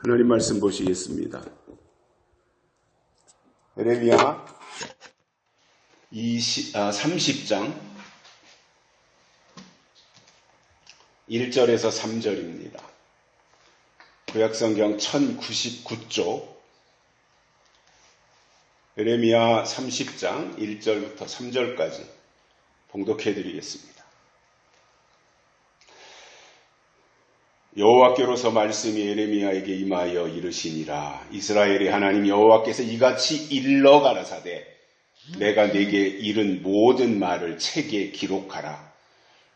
하나님 말씀 보시겠습니다. 예레미야 30장 1절에서 3절입니다. 구약성경 1099쪽 예레미야 30장 1절부터 3절까지 봉독해 드리겠습니다. 여호와께로서 말씀이 예레미야에게 임하여 이르시니라. 이스라엘의 하나님 여호와께서 이같이 일러 가라사대 내가 네게 이른 모든 말을 책에 기록하라.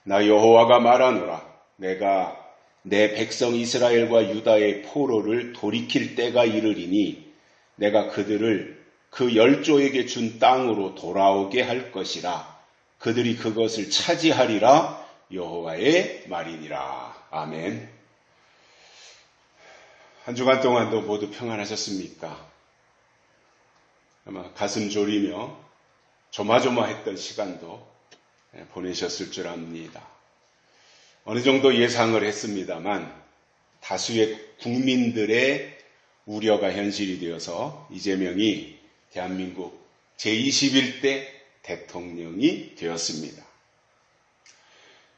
나 여호와가 말하노라. 내가 내 백성 이스라엘과 유다의 포로를 돌이킬 때가 이르리니 내가 그들을 그 열조에게 준 땅으로 돌아오게 할 것이라. 그들이 그것을 차지하리라. 여호와의 말이니라. 아멘. 한 주간 동안도 모두 평안하셨습니까? 아마 가슴 졸이며 조마조마했던 시간도 보내셨을 줄 압니다. 어느 정도 예상을 했습니다만 다수의 국민들의 우려가 현실이 되어서 이재명이 대한민국 제21대 대통령이 되었습니다.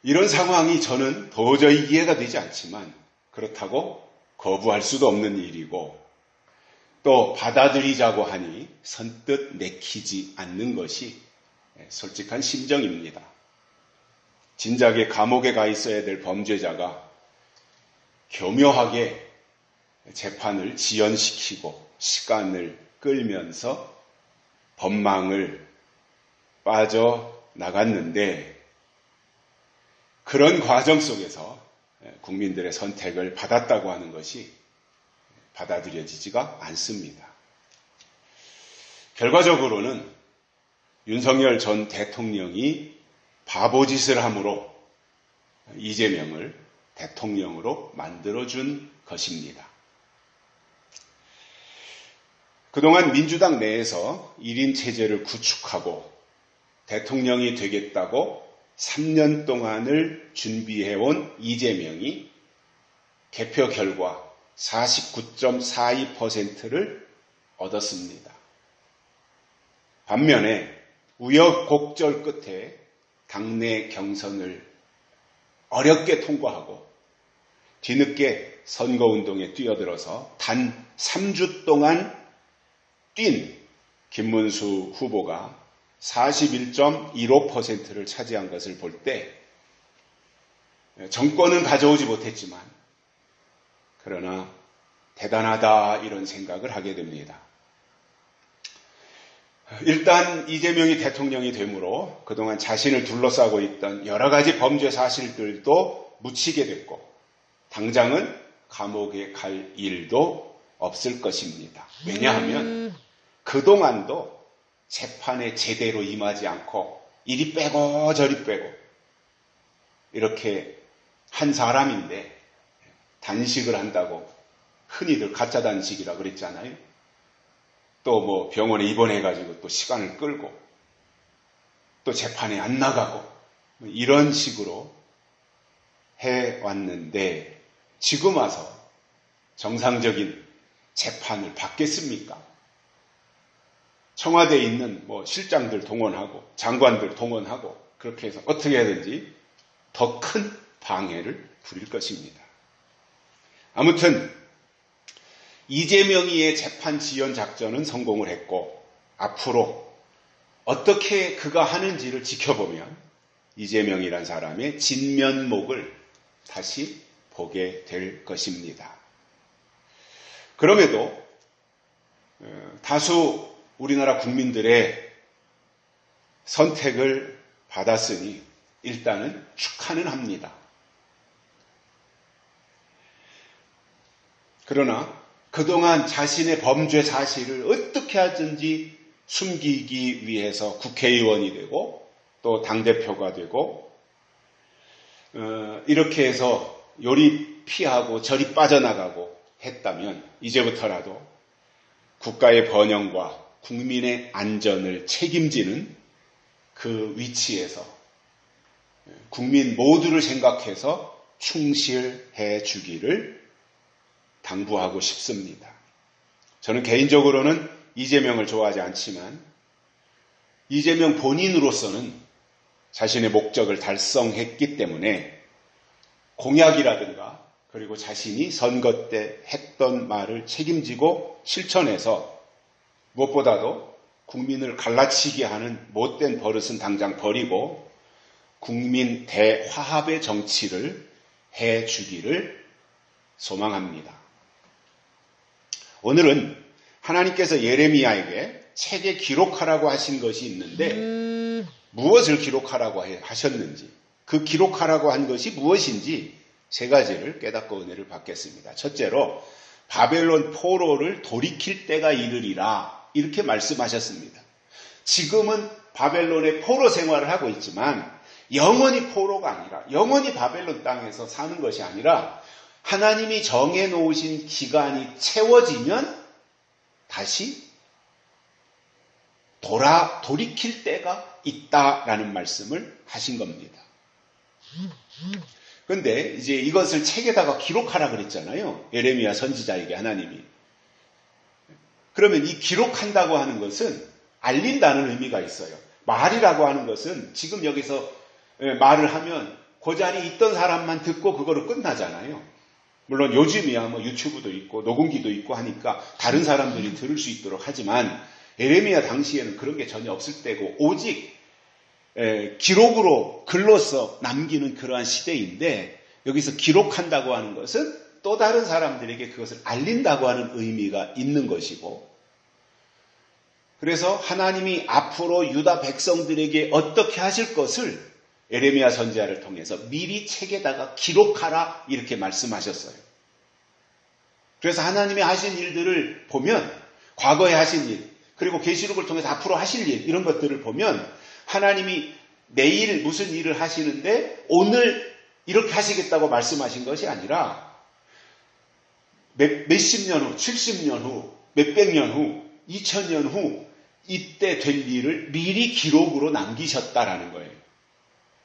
이런 상황이 저는 도저히 이해가 되지 않지만 그렇다고 거부할 수도 없는 일이고 또 받아들이자고 하니 선뜻 내키지 않는 것이 솔직한 심정입니다. 진작에 감옥에 가 있어야 될 범죄자가 교묘하게 재판을 지연시키고 시간을 끌면서 법망을 빠져나갔는데 그런 과정 속에서 국민들의 선택을 받았다고 하는 것이 받아들여지지가 않습니다. 결과적으로는 윤석열 전 대통령이 바보짓을 함으로 이재명을 대통령으로 만들어준 것입니다. 그동안 민주당 내에서 1인 체제를 구축하고 대통령이 되겠다고 3년 동안을 준비해온 이재명이 개표 결과 49.42%를 얻었습니다. 반면에 우여곡절 끝에 당내 경선을 어렵게 통과하고 뒤늦게 선거운동에 뛰어들어서 단 3주 동안 뛴 김문수 후보가 41.15%를 차지한 것을 볼 때 정권은 가져오지 못했지만 그러나 대단하다 이런 생각을 하게 됩니다. 일단 이재명이 대통령이 되므로 그동안 자신을 둘러싸고 있던 여러 가지 범죄 사실들도 묻히게 됐고 당장은 감옥에 갈 일도 없을 것입니다. 왜냐하면 그동안도 재판에 제대로 임하지 않고 이리 빼고 저리 빼고 이렇게 한 사람인데 단식을 한다고 흔히들 가짜 단식이라 그랬잖아요. 또 뭐 병원에 입원해가지고 또 시간을 끌고 또 재판에 안 나가고 이런 식으로 해왔는데 지금 와서 정상적인 재판을 받겠습니까? 청와대에 있는 뭐 실장들 동원하고 장관들 동원하고 그렇게 해서 어떻게 해야든지 더 큰 방해를 부릴 것입니다. 아무튼 이재명이의 재판 지연 작전은 성공을 했고 앞으로 어떻게 그가 하는지를 지켜보면 이재명이란 사람의 진면목을 다시 보게 될 것입니다. 그럼에도 다수 우리나라 국민들의 선택을 받았으니 일단은 축하는 합니다. 그러나 그동안 자신의 범죄 사실을 어떻게 하든지 숨기기 위해서 국회의원이 되고 또 당대표가 되고 이렇게 해서 요리 피하고 저리 빠져나가고 했다면 이제부터라도 국가의 번영과 국민의 안전을 책임지는 그 위치에서 국민 모두를 생각해서 충실해 주기를 당부하고 싶습니다. 저는 개인적으로는 이재명을 좋아하지 않지만 이재명 본인으로서는 자신의 목적을 달성했기 때문에 공약이라든가 그리고 자신이 선거 때 했던 말을 책임지고 실천해서 무엇보다도 국민을 갈라치게 하는 못된 버릇은 당장 버리고 국민 대화합의 정치를 해주기를 소망합니다. 오늘은 하나님께서 예레미야에게 책에 기록하라고 하신 것이 있는데 무엇을 기록하라고 하셨는지 그 기록하라고 한 것이 무엇인지 세 가지를 깨닫고 은혜를 받겠습니다. 첫째로 바벨론 포로를 돌이킬 때가 이르리라 이렇게 말씀하셨습니다. 지금은 바벨론의 포로 생활을 하고 있지만 영원히 포로가 아니라 영원히 바벨론 땅에서 사는 것이 아니라 하나님이 정해놓으신 기간이 채워지면 다시 돌이킬 때가 있다라는 말씀을 하신 겁니다. 그런데 이제 이것을 책에다가 기록하라 그랬잖아요. 예레미야 선지자에게 하나님이. 그러면 이 기록한다고 하는 것은 알린다는 의미가 있어요. 말이라고 하는 것은 지금 여기서 말을 하면 그 자리에 있던 사람만 듣고 그거로 끝나잖아요. 물론 요즘이야 뭐 유튜브도 있고 녹음기도 있고 하니까 다른 사람들이 들을 수 있도록 하지만 예레미야 당시에는 그런 게 전혀 없을 때고 오직 기록으로 글로써 남기는 그러한 시대인데 여기서 기록한다고 하는 것은 또 다른 사람들에게 그것을 알린다고 하는 의미가 있는 것이고 그래서 하나님이 앞으로 유다 백성들에게 어떻게 하실 것을 예레미야 선지자를 통해서 미리 책에다가 기록하라 이렇게 말씀하셨어요. 그래서 하나님이 하신 일들을 보면 과거에 하신 일 그리고 계시록을 통해서 앞으로 하실 일 이런 것들을 보면 하나님이 내일 무슨 일을 하시는데 오늘 이렇게 하시겠다고 말씀하신 것이 아니라 몇십 년 후, 70년 후, 몇백 년 후, 2000년 후 이때 될 일을 미리 기록으로 남기셨다라는 거예요.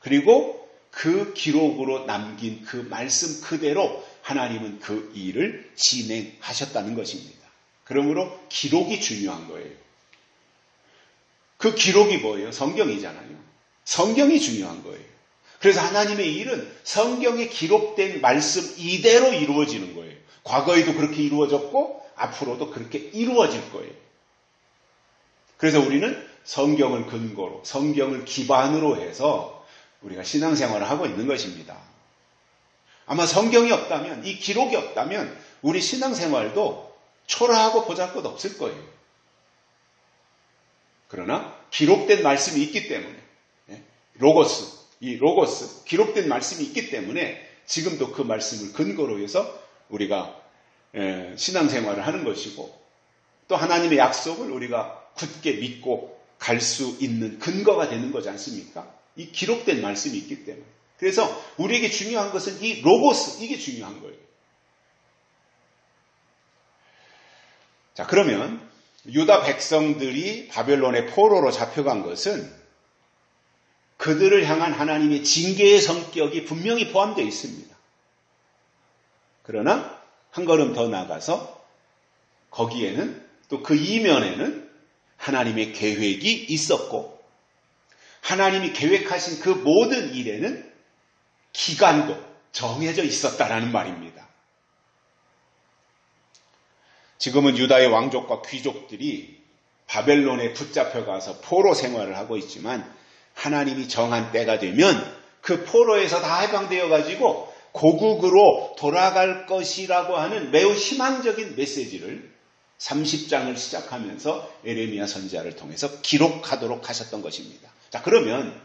그리고 그 기록으로 남긴 그 말씀 그대로 하나님은 그 일을 진행하셨다는 것입니다. 그러므로 기록이 중요한 거예요. 그 기록이 뭐예요? 성경이잖아요. 성경이 중요한 거예요. 그래서 하나님의 일은 성경에 기록된 말씀 이대로 이루어지는 거예요. 과거에도 그렇게 이루어졌고 앞으로도 그렇게 이루어질 거예요. 그래서 우리는 성경을 근거로 성경을 기반으로 해서 우리가 신앙생활을 하고 있는 것입니다. 아마 성경이 없다면 이 기록이 없다면 우리 신앙생활도 초라하고 보잘것없을 거예요. 그러나 기록된 말씀이 있기 때문에 이 로고스 기록된 말씀이 있기 때문에 지금도 그 말씀을 근거로 해서 우리가 신앙생활을 하는 것이고 또 하나님의 약속을 우리가 굳게 믿고 갈 수 있는 근거가 되는 거지 않습니까? 이 기록된 말씀이 있기 때문에. 그래서 우리에게 중요한 것은 이 로고스 이게 중요한 거예요. 자, 그러면 유다 백성들이 바벨론의 포로로 잡혀간 것은 그들을 향한 하나님의 징계의 성격이 분명히 포함되어 있습니다. 그러나 한 걸음 더 나가서 거기에는 또 그 이면에는 하나님의 계획이 있었고 하나님이 계획하신 그 모든 일에는 기간도 정해져 있었다라는 말입니다. 지금은 유다의 왕족과 귀족들이 바벨론에 붙잡혀가서 포로 생활을 하고 있지만 하나님이 정한 때가 되면 그 포로에서 다 해방되어 가지고 고국으로 돌아갈 것이라고 하는 매우 희망적인 메시지를 30장을 시작하면서 예레미야 선지자를 통해서 기록하도록 하셨던 것입니다. 자, 그러면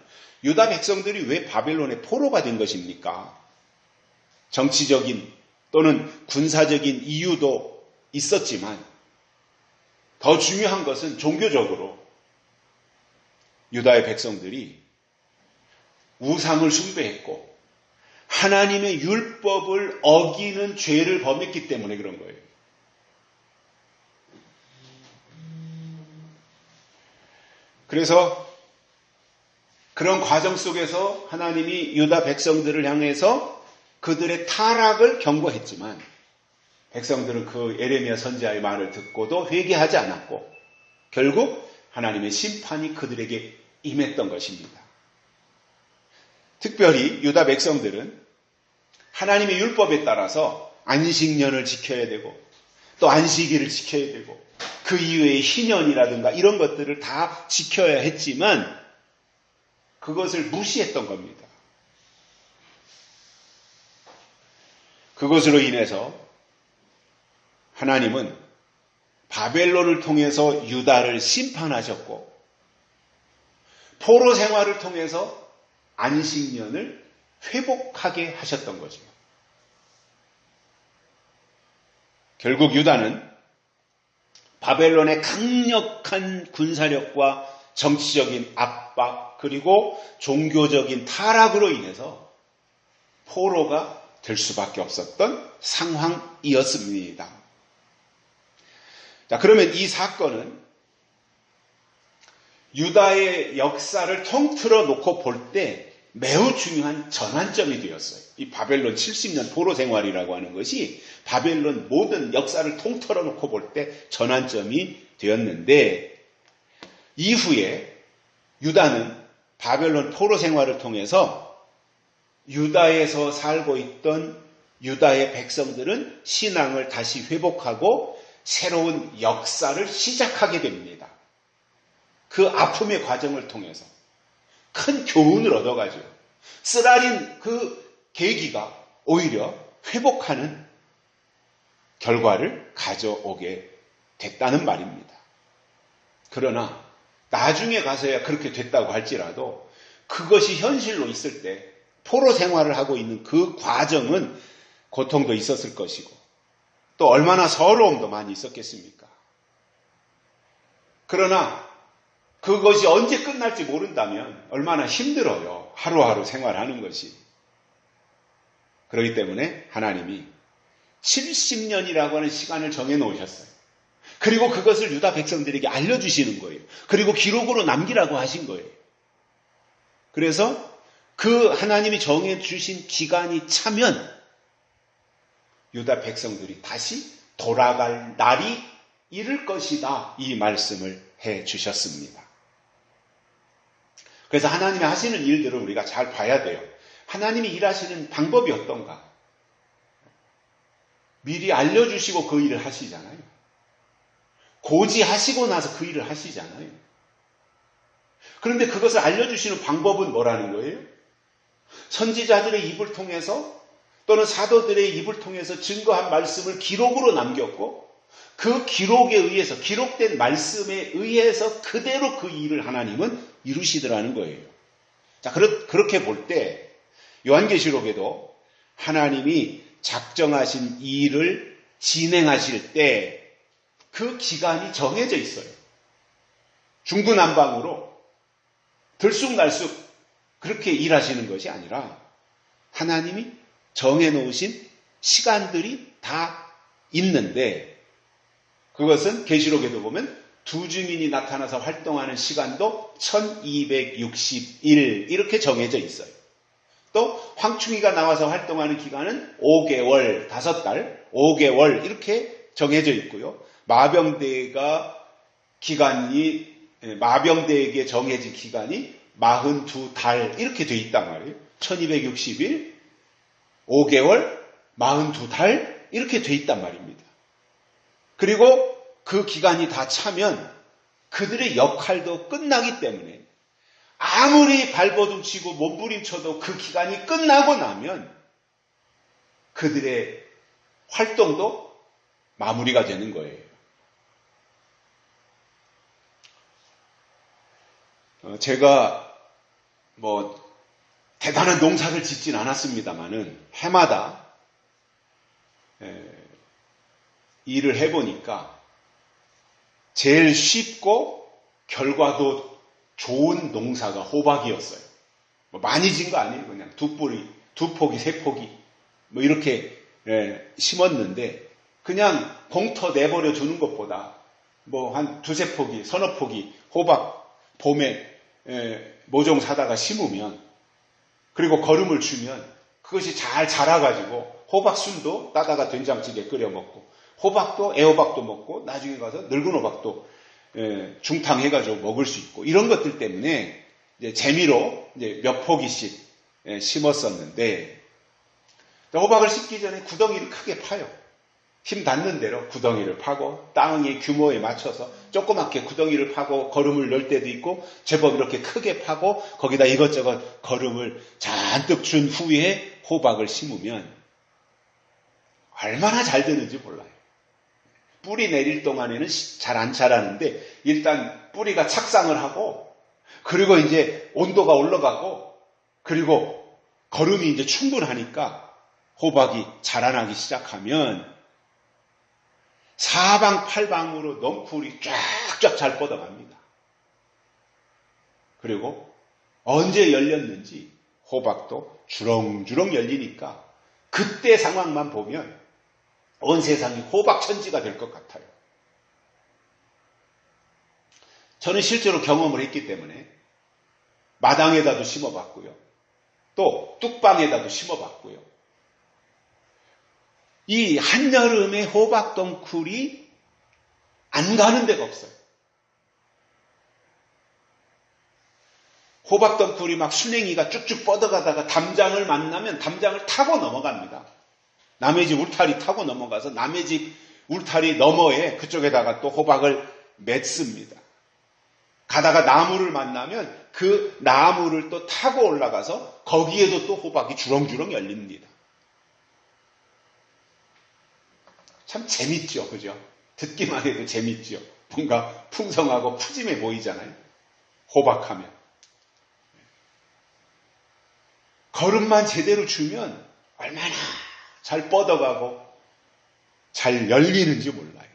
유다 백성들이 왜 바벨론의 포로가 된 것입니까? 정치적인 또는 군사적인 이유도 있었지만 더 중요한 것은 종교적으로 유다의 백성들이 우상을 숭배했고 하나님의 율법을 어기는 죄를 범했기 때문에 그런 거예요. 그래서 그런 과정 속에서 하나님이 유다 백성들을 향해서 그들의 타락을 경고했지만 백성들은 그 예레미야 선지자의 말을 듣고도 회개하지 않았고 결국 하나님의 심판이 그들에게 임했던 것입니다. 특별히 유다 백성들은 하나님의 율법에 따라서 안식년을 지켜야 되고 또 안식일을 지켜야 되고 그 이외의 희년이라든가 이런 것들을 다 지켜야 했지만 그것을 무시했던 겁니다. 그것으로 인해서 하나님은 바벨론을 통해서 유다를 심판하셨고 포로 생활을 통해서 안식년을 회복하게 하셨던 거죠. 결국 유다는 바벨론의 강력한 군사력과 정치적인 압박 그리고 종교적인 타락으로 인해서 포로가 될 수밖에 없었던 상황이었습니다. 자, 그러면 이 사건은 유다의 역사를 통틀어 놓고 볼 때 매우 중요한 전환점이 되었어요. 이 바벨론 70년 포로 생활이라고 하는 것이 바벨론 모든 역사를 통틀어 놓고 볼 때 전환점이 되었는데 이후에 유다는 바벨론 포로 생활을 통해서 유다에서 살고 있던 유다의 백성들은 신앙을 다시 회복하고 새로운 역사를 시작하게 됩니다. 그 아픔의 과정을 통해서 큰 교훈을 얻어가지고 쓰라린 그 계기가 오히려 회복하는 결과를 가져오게 됐다는 말입니다. 그러나 나중에 가서야 그렇게 됐다고 할지라도 그것이 현실로 있을 때 포로 생활을 하고 있는 그 과정은 고통도 있었을 것이고 또 얼마나 서러움도 많이 있었겠습니까? 그러나 그것이 언제 끝날지 모른다면 얼마나 힘들어요. 하루하루 생활하는 것이. 그렇기 때문에 하나님이 70년이라고 하는 시간을 정해 놓으셨어요. 그리고 그것을 유다 백성들에게 알려주시는 거예요. 그리고 기록으로 남기라고 하신 거예요. 그래서 그 하나님이 정해 주신 기간이 차면 유다 백성들이 다시 돌아갈 날이 이를 것이다. 이 말씀을 해 주셨습니다. 그래서 하나님이 하시는 일들을 우리가 잘 봐야 돼요. 하나님이 일하시는 방법이 어떤가? 미리 알려주시고 그 일을 하시잖아요. 고지하시고 나서 그 일을 하시잖아요. 그런데 그것을 알려주시는 방법은 뭐라는 거예요? 선지자들의 입을 통해서 또는 사도들의 입을 통해서 증거한 말씀을 기록으로 남겼고 그 기록에 의해서 기록된 말씀에 의해서 그대로 그 일을 하나님은 이루시더라는 거예요. 자, 그렇게 볼 때 요한계시록에도 하나님이 작정하신 일을 진행하실 때 그 기간이 정해져 있어요. 중구난방으로 들쑥날쑥 그렇게 일하시는 것이 아니라 하나님이 정해놓으신 시간들이 다 있는데 그것은 계시록에도 보면 두 주민이 나타나서 활동하는 시간도 1260일 이렇게 정해져 있어요. 또 황충이가 나와서 활동하는 기간은 5개월, 5달, 5개월 이렇게 정해져 있고요. 마병대에게 정해진 기간이 42달 이렇게 돼 있단 말이에요. 1260일, 5개월, 42달 이렇게 돼 있단 말입니다. 그리고 그 기간이 다 차면 그들의 역할도 끝나기 때문에 아무리 발버둥치고 몸부림쳐도 그 기간이 끝나고 나면 그들의 활동도 마무리가 되는 거예요. 제가 대단한 농사를 짓진 않았습니다만은 해마다 일을 해보니까 제일 쉽고 결과도 좋은 농사가 호박이었어요. 많이 진 거 아니에요. 그냥 두 포기, 세 포기 이렇게 심었는데 그냥 공터 내버려 두는 것보다 한 두세 포기, 서너 포기 호박 봄에 모종 사다가 심으면 그리고 거름을 주면 그것이 잘 자라가지고 호박순도 따다가 된장찌개 끓여 먹고 호박도 애호박도 먹고 나중에 가서 늙은 호박도 중탕해가지고 먹을 수 있고 이런 것들 때문에 이제 재미로 이제 몇 포기씩 심었었는데 호박을 심기 전에 구덩이를 크게 파요. 힘 닿는 대로 구덩이를 파고 땅의 규모에 맞춰서 조그맣게 구덩이를 파고 거름을 넣을 때도 있고 제법 이렇게 크게 파고 거기다 이것저것 거름을 잔뜩 준 후에 호박을 심으면 얼마나 잘 되는지 몰라요. 뿌리 내릴 동안에는 잘 안 자라는데 일단 뿌리가 착상을 하고 그리고 이제 온도가 올라가고 그리고 거름이 이제 충분하니까 호박이 자라나기 시작하면 사방팔방으로 넝쿨이 쫙쫙 잘 뻗어갑니다. 그리고 언제 열렸는지 호박도 주렁주렁 열리니까 그때 상황만 보면 온 세상이 호박천지가 될 것 같아요. 저는 실제로 경험을 했기 때문에 마당에다도 심어봤고요. 또 뚝방에다도 심어봤고요. 이 한여름에 호박덩쿨이 안 가는 데가 없어요. 호박덩쿨이 막 순행이가 쭉쭉 뻗어가다가 담장을 만나면 담장을 타고 넘어갑니다. 남의 집 울타리 타고 넘어가서 남의 집 울타리 너머에 그쪽에다가 또 호박을 맺습니다. 가다가 나무를 만나면 그 나무를 또 타고 올라가서 거기에도 또 호박이 주렁주렁 열립니다. 참 재밌죠, 그죠? 듣기만 해도 재밌죠. 뭔가 풍성하고 푸짐해 보이잖아요. 호박하면. 거름만 제대로 주면 얼마나 잘 뻗어가고 잘 열리는지 몰라요.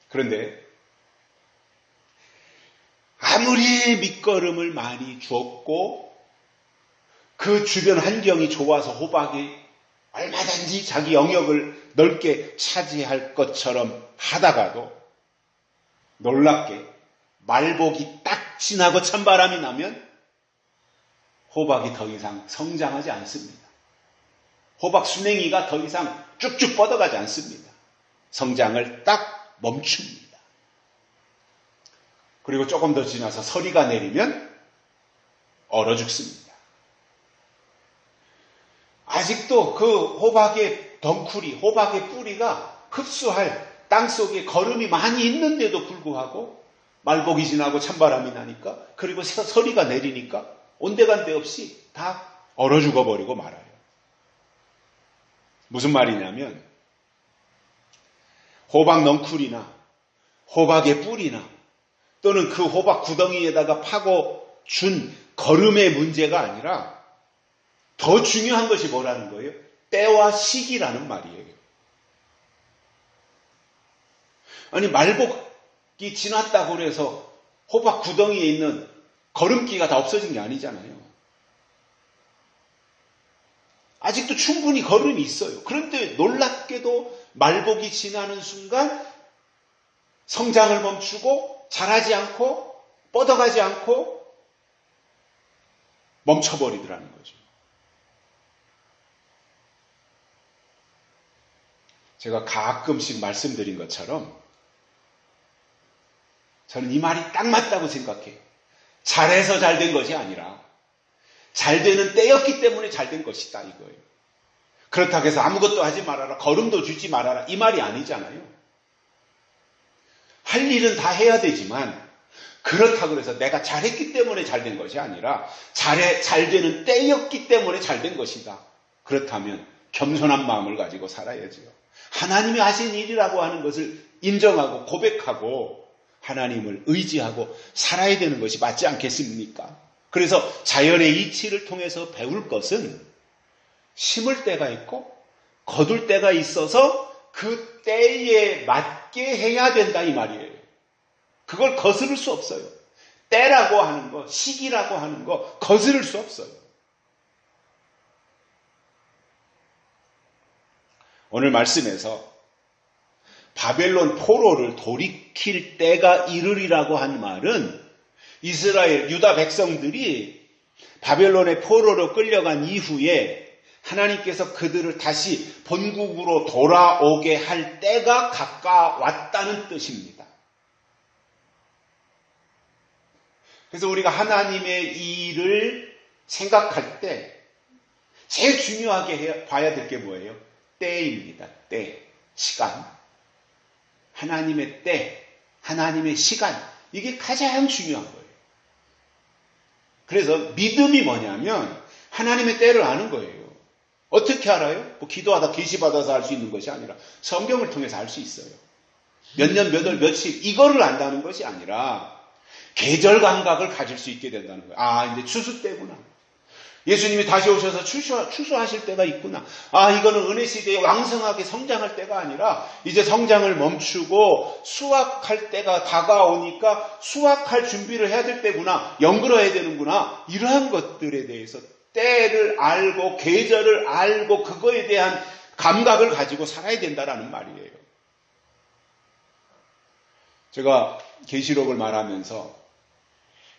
그런데 아무리 밑거름을 많이 주었고 그 주변 환경이 좋아서 호박이 얼마든지 자기 영역을 넓게 차지할 것처럼 하다가도 놀랍게 말복이 딱 지나고 찬바람이 나면 호박이 더 이상 성장하지 않습니다. 호박 순행이가 더 이상 쭉쭉 뻗어가지 않습니다. 성장을 딱 멈춥니다. 그리고 조금 더 지나서 서리가 내리면 얼어 죽습니다. 아직도 그 호박의 덩쿨이, 호박의 뿌리가 흡수할 땅속에 거름이 많이 있는데도 불구하고 말복이 지나고 찬바람이 나니까 그리고 서리가 내리니까 온데간데 없이 다 얼어 죽어버리고 말아요. 무슨 말이냐면 호박 넝쿨이나 호박의 뿌리나 또는 그 호박 구덩이에다가 파고 준 거름의 문제가 아니라 더 중요한 것이 뭐라는 거예요? 때와 시기라는 말이에요. 아니 말복이 지났다고 해서 호박 구덩이에 있는 거름기가 다 없어진 게 아니잖아요. 아직도 충분히 거름이 있어요. 그런데 놀랍게도 말복이 지나는 순간 성장을 멈추고 자라지 않고 뻗어가지 않고 멈춰버리더라는 거죠. 제가 가끔씩 말씀드린 것처럼 저는 이 말이 딱 맞다고 생각해요. 잘해서 잘 된 것이 아니라 잘 되는 때였기 때문에 잘 된 것이다 이거예요. 그렇다고 해서 아무것도 하지 말아라, 거름도 주지 말아라 이 말이 아니잖아요. 할 일은 다 해야 되지만 그렇다고 해서 내가 잘했기 때문에 잘 된 것이 아니라 잘 되는 때였기 때문에 잘 된 것이다. 그렇다면 겸손한 마음을 가지고 살아야지요. 하나님이 하신 일이라고 하는 것을 인정하고 고백하고 하나님을 의지하고 살아야 되는 것이 맞지 않겠습니까? 그래서 자연의 이치를 통해서 배울 것은 심을 때가 있고 거둘 때가 있어서 그 때에 맞게 해야 된다 이 말이에요. 그걸 거스를 수 없어요. 때라고 하는 거, 시기라고 하는 거 거스를 수 없어요. 오늘 말씀에서 바벨론 포로를 돌이킬 때가 이르리라고 한 말은 이스라엘 유다 백성들이 바벨론의 포로로 끌려간 이후에 하나님께서 그들을 다시 본국으로 돌아오게 할 때가 가까웠다는 뜻입니다. 그래서 우리가 하나님의 일을 생각할 때 제일 중요하게 봐야 될 게 뭐예요? 때입니다. 때, 시간. 하나님의 때, 하나님의 시간. 이게 가장 중요한 거예요. 그래서 믿음이 뭐냐면 하나님의 때를 아는 거예요. 어떻게 알아요? 뭐 기도하다 계시받아서 알 수 있는 것이 아니라 성경을 통해서 알 수 있어요. 몇 년, 몇 월, 며칠 이거를 안다는 것이 아니라 계절 감각을 가질 수 있게 된다는 거예요. 아, 이제 추수 때구나. 예수님이 다시 오셔서 추수하실 때가 있구나. 아, 이거는 은혜 시대에 왕성하게 성장할 때가 아니라 이제 성장을 멈추고 수확할 때가 다가오니까 수확할 준비를 해야 될 때구나. 연글어야 되는구나. 이러한 것들에 대해서 때를 알고 계절을 알고 그거에 대한 감각을 가지고 살아야 된다라는 말이에요. 제가 계시록을 말하면서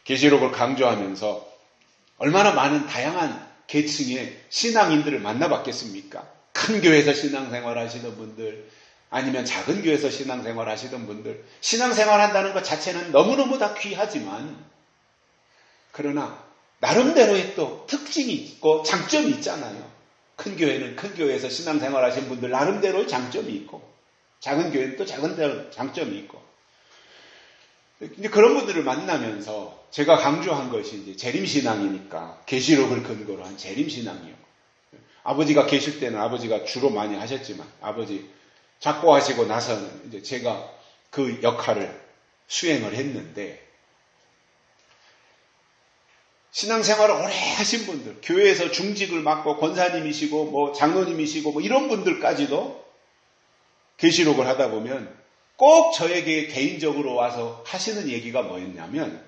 계시록을 강조하면서 얼마나 많은 다양한 계층의 신앙인들을 만나봤겠습니까? 큰 교회에서 신앙생활 하시던 분들, 아니면 작은 교회에서 신앙생활 하시던 분들, 신앙생활 한다는 것 자체는 너무너무 다 귀하지만, 그러나 나름대로의 또 특징이 있고 장점이 있잖아요. 큰 교회는 큰 교회에서 신앙생활 하신 분들 나름대로의 장점이 있고, 작은 교회는 또 작은 장점이 있고, 이제 그런 분들을 만나면서 제가 강조한 것이 이제 재림신앙이니까 계시록을 근거로 한 재림신앙이요. 아버지가 계실 때는 아버지가 주로 많이 하셨지만 아버지 작고하시고 나서는 이제 제가 그 역할을 수행을 했는데 신앙생활을 오래 하신 분들, 교회에서 중직을 맡고 권사님이시고 뭐 장로님이시고 뭐 이런 분들까지도 계시록을 하다 보면 꼭 저에게 개인적으로 와서 하시는 얘기가 뭐였냐면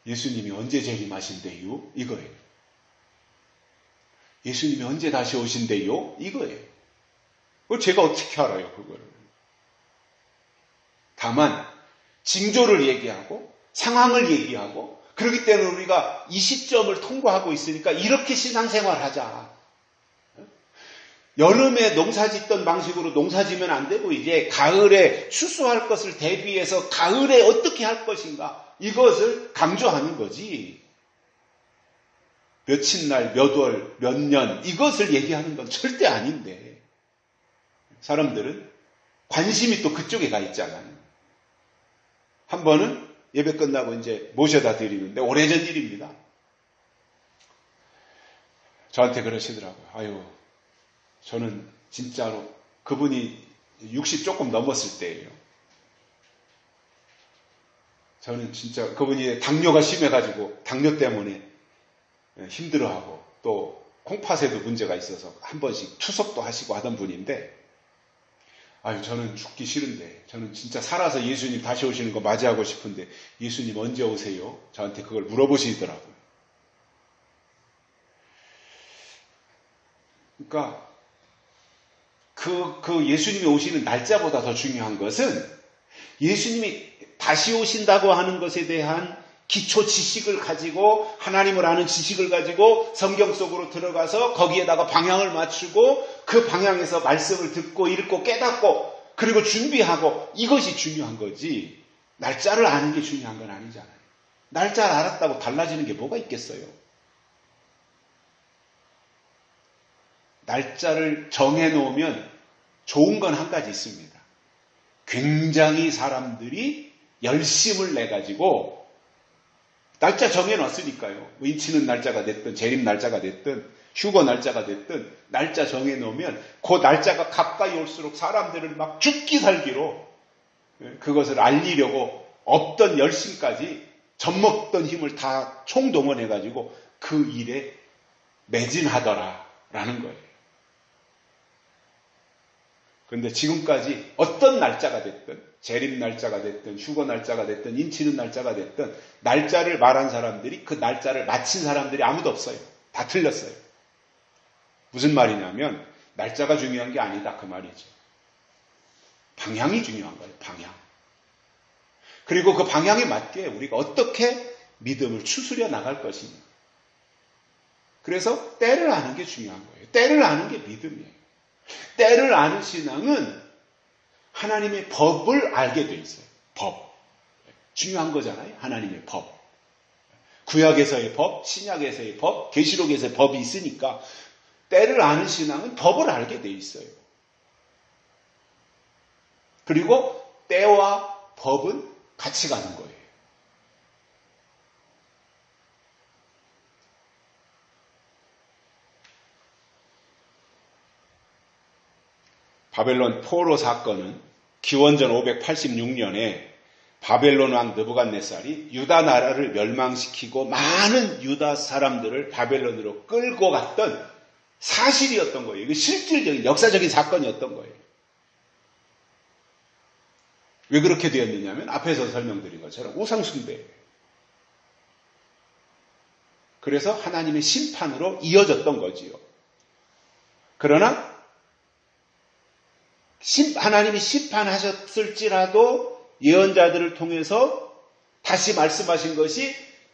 예수님이 언제 재림하신대요? 이거예요. 예수님이 언제 다시 오신대요? 이거예요. 그걸 제가 어떻게 알아요, 그거를. 다만 징조를 얘기하고 상황을 얘기하고 그렇기 때문에 우리가 이 시점을 통과하고 있으니까 이렇게 신앙생활하자. 여름에 농사 짓던 방식으로 농사 지면 안 되고 이제 가을에 추수할 것을 대비해서 가을에 어떻게 할 것인가 이것을 강조하는 거지. 며칠 날, 몇 월, 몇 년 이것을 얘기하는 건 절대 아닌데 사람들은 관심이 또 그쪽에 가 있잖아요. 한 번은 예배 끝나고 이제 모셔다 드리는데 오래전 일입니다. 저한테 그러시더라고요. 아유, 저는 진짜로 그분이 60 조금 넘었을 때예요. 저는 진짜 그분이 당뇨가 심해가지고 당뇨 때문에 힘들어하고 또 콩팥에도 문제가 있어서 한 번씩 투석도 하시고 하던 분인데 아유, 저는 죽기 싫은데 저는 진짜 살아서 예수님 다시 오시는 거 맞이하고 싶은데 예수님 언제 오세요? 저한테 그걸 물어보시더라고요. 그러니까 그 예수님이 오시는 날짜보다 더 중요한 것은 예수님이 다시 오신다고 하는 것에 대한 기초 지식을 가지고 하나님을 아는 지식을 가지고 성경 속으로 들어가서 거기에다가 방향을 맞추고 그 방향에서 말씀을 듣고 읽고 깨닫고 그리고 준비하고 이것이 중요한 거지 날짜를 아는 게 중요한 건 아니잖아요. 날짜를 알았다고 달라지는 게 뭐가 있겠어요? 날짜를 정해놓으면 좋은 건 한 가지 있습니다. 굉장히 사람들이 열심을 내가지고 날짜 정해놨으니까요. 뭐 인치는 날짜가 됐든 재림 날짜가 됐든 휴거 날짜가 됐든 날짜 정해놓으면 그 날짜가 가까이 올수록 사람들을 막 죽기 살기로 그것을 알리려고 없던 열심까지 젖먹던 힘을 다 총동원해가지고 그 일에 매진하더라라는 거예요. 그런데 지금까지 어떤 날짜가 됐든 재림 날짜가 됐든 휴거 날짜가 됐든 인치는 날짜가 됐든 날짜를 말한 사람들이 그 날짜를 마친 사람들이 아무도 없어요. 다 틀렸어요. 무슨 말이냐면 날짜가 중요한 게 아니다 그 말이죠. 방향이 중요한 거예요. 방향. 그리고 그 방향에 맞게 우리가 어떻게 믿음을 추스려 나갈 것이냐. 그래서 때를 아는 게 중요한 거예요. 때를 아는 게 믿음이에요. 때를 아는 신앙은 하나님의 법을 알게 돼 있어요. 법. 중요한 거잖아요. 하나님의 법. 구약에서의 법, 신약에서의 법, 계시록에서의 법이 있으니까 때를 아는 신앙은 법을 알게 돼 있어요. 그리고 때와 법은 같이 가는 거예요. 바벨론 포로 사건은 기원전 586년에 바벨론 왕 느부갓네살이 유다 나라를 멸망시키고 많은 유다 사람들을 바벨론으로 끌고 갔던 사실이었던 거예요. 이게 실질적인 역사적인 사건이었던 거예요. 왜 그렇게 되었느냐면 앞에서 설명드린 것처럼 우상숭배예요. 그래서 하나님의 심판으로 이어졌던 거지요. 그러나 하나님이 심판하셨을지라도 예언자들을 통해서 다시 말씀하신 것이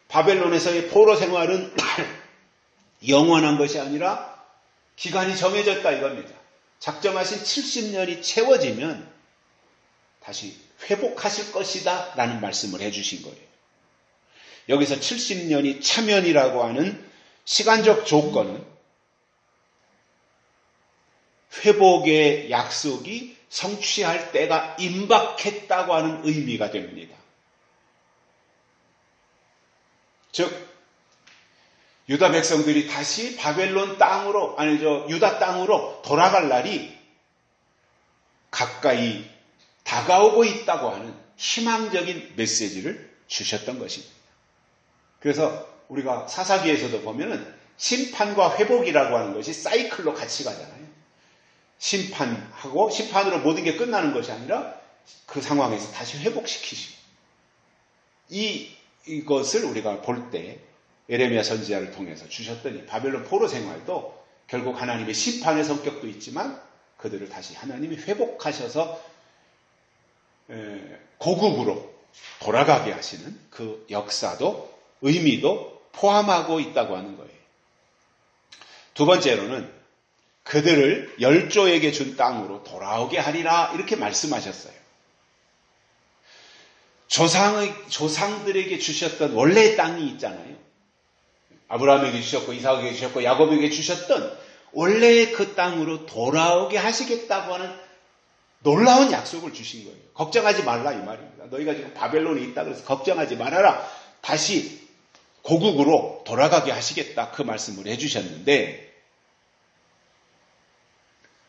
바벨론에서의 포로 생활은 영원한 것이 아니라 기간이 정해졌다 이겁니다. 작정하신 70년이 채워지면 다시 회복하실 것이다 라는 말씀을 해주신 거예요. 여기서 70년이 차면이라고 하는 시간적 조건은 회복의 약속이 성취할 때가 임박했다고 하는 의미가 됩니다. 즉 유다 백성들이 다시 바벨론 땅으로 유다 땅으로 돌아갈 날이 가까이 다가오고 있다고 하는 희망적인 메시지를 주셨던 것입니다. 그래서 우리가 사사기에서도 보면은 심판과 회복이라고 하는 것이 사이클로 같이 가잖아요. 심판하고 심판으로 모든 게 끝나는 것이 아니라 그 상황에서 다시 회복시키시고 이것을 우리가 볼 때 예레미야 선지자를 통해서 주셨더니 바벨론 포로 생활도 결국 하나님의 심판의 성격도 있지만 그들을 다시 하나님이 회복하셔서 고국으로 돌아가게 하시는 그 역사도 의미도 포함하고 있다고 하는 거예요. 두 번째로는 그들을 열조에게 준 땅으로 돌아오게 하리라 이렇게 말씀하셨어요. 조상들에게 주셨던 원래의 땅이 있잖아요. 아브라함에게 주셨고 이삭에게 주셨고 야곱에게 주셨던 원래의 그 땅으로 돌아오게 하시겠다고 하는 놀라운 약속을 주신 거예요. 걱정하지 말라 이 말입니다. 너희가 지금 바벨론에 있다 그래서 걱정하지 말아라. 다시 고국으로 돌아가게 하시겠다 그 말씀을 해주셨는데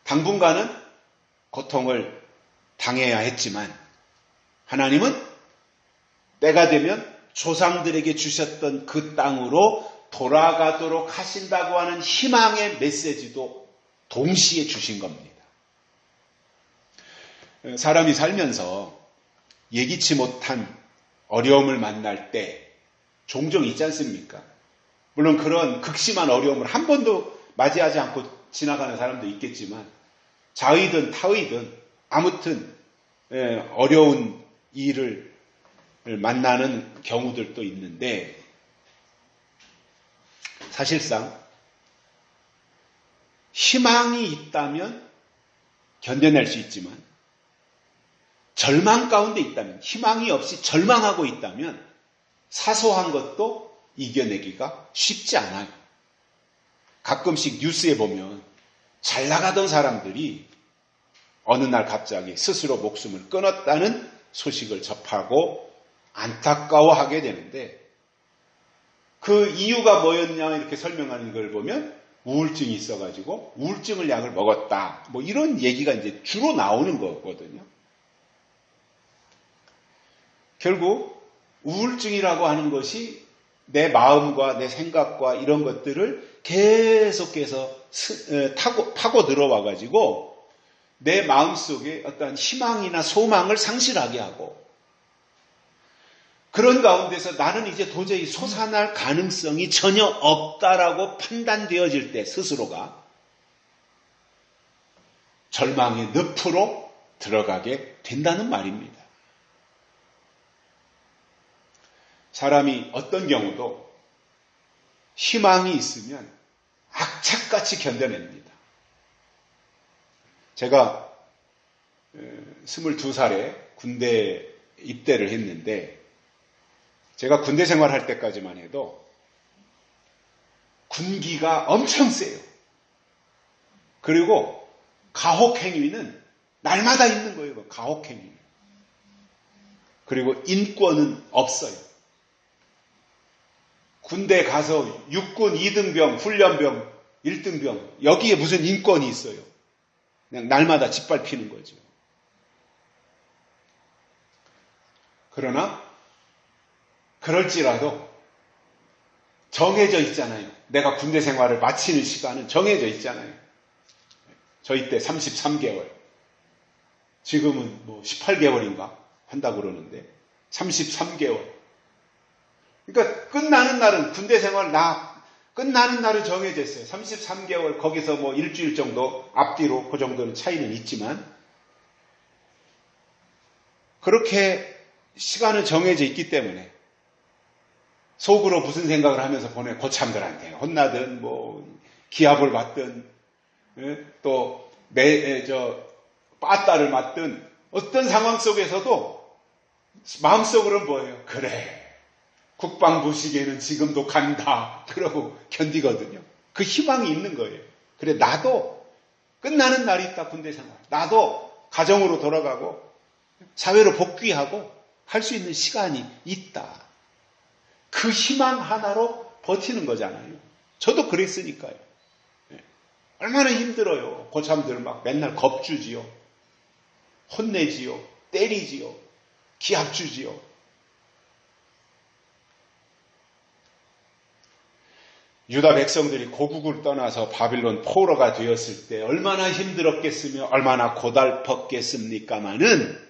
당분간은 고통을 당해야 했지만 하나님은 때가 되면 조상들에게 주셨던 그 땅으로 돌아가도록 하신다고 하는 희망의 메시지도 동시에 주신 겁니다. 사람이 살면서 예기치 못한 어려움을 만날 때 종종 있지 않습니까? 물론 그런 극심한 어려움을 한 번도 맞이하지 않고 지나가는 사람도 있겠지만 자의든 타의든 아무튼 어려운 일을 만나는 경우들도 있는데 사실상 희망이 있다면 견뎌낼 수 있지만 절망 가운데 있다면 희망이 없이 절망하고 있다면 사소한 것도 이겨내기가 쉽지 않아요. 가끔씩 뉴스에 보면 잘 나가던 사람들이 어느 날 갑자기 스스로 목숨을 끊었다는 소식을 접하고 안타까워하게 되는데 그 이유가 뭐였냐 이렇게 설명하는 걸 보면 우울증이 있어가지고 우울증을 약을 먹었다. 뭐 이런 얘기가 이제 주로 나오는 거거든요. 결국 우울증이라고 하는 것이 내 마음과 내 생각과 이런 것들을 계속해서 파고 들어와가지고 내 마음속에 어떤 희망이나 소망을 상실하게 하고 그런 가운데서 나는 이제 도저히 솟아날 가능성이 전혀 없다라고 판단되어질 때 스스로가 절망의 늪으로 들어가게 된다는 말입니다. 사람이 어떤 경우도 희망이 있으면 악착같이 견뎌냅니다. 제가 22살에 군대 입대를 했는데 제가 군대 생활할 때까지만 해도 군기가 엄청 세요. 그리고 가혹행위는 날마다 있는 거예요. 가혹행위. 그리고 인권은 없어요. 군대 가서 육군 2등병, 훈련병, 1등병 여기에 무슨 인권이 있어요. 그냥 날마다 짓밟히는 거죠. 그러나 그럴지라도 정해져 있잖아요. 내가 군대 생활을 마치는 시간은 정해져 있잖아요. 저희 때 33개월. 지금은 뭐 18개월인가 한다고 그러는데 33개월. 그러니까 끝나는 날은 군대 생활 끝나는 날은 정해져 있어요. 33개월 거기서 뭐 일주일 정도 앞뒤로 그 정도는 차이는 있지만 그렇게 시간은 정해져 있기 때문에 속으로 무슨 생각을 하면서 보내 고참들한테 혼나든 뭐 기합을 받든 또 빠따를 맞든 어떤 상황 속에서도 마음속으로는 뭐예요? 그래 국방부 시계는 지금도 간다 그러고 견디거든요. 그 희망이 있는 거예요. 그래 나도 끝나는 날이 있다. 군대 생활 나도 가정으로 돌아가고 사회로 복귀하고 할 수 있는 시간이 있다. 그 희망 하나로 버티는 거잖아요. 저도 그랬으니까요. 얼마나 힘들어요. 고참들 막 맨날 겁주지요. 혼내지요. 때리지요. 기합 주지요. 유다 백성들이 고국을 떠나서 바빌론 포로가 되었을 때 얼마나 힘들었겠으며 얼마나 고달팠겠습니까마는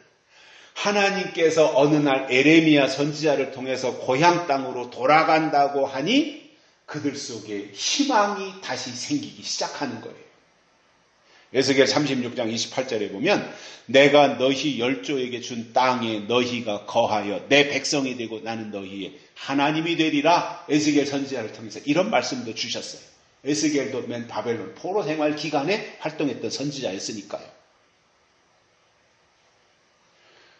하나님께서 어느 날 에레미야 선지자를 통해서 고향 땅으로 돌아간다고 하니 그들 속에 희망이 다시 생기기 시작하는 거예요. 에스겔 36장 28절에 보면 내가 너희 열조에게 준 땅에 너희가 거하여 내 백성이 되고 나는 너희의 하나님이 되리라. 에스겔 선지자를 통해서 이런 말씀도 주셨어요. 에스겔도 맨 바벨론 포로 생활 기간에 활동했던 선지자였으니까요.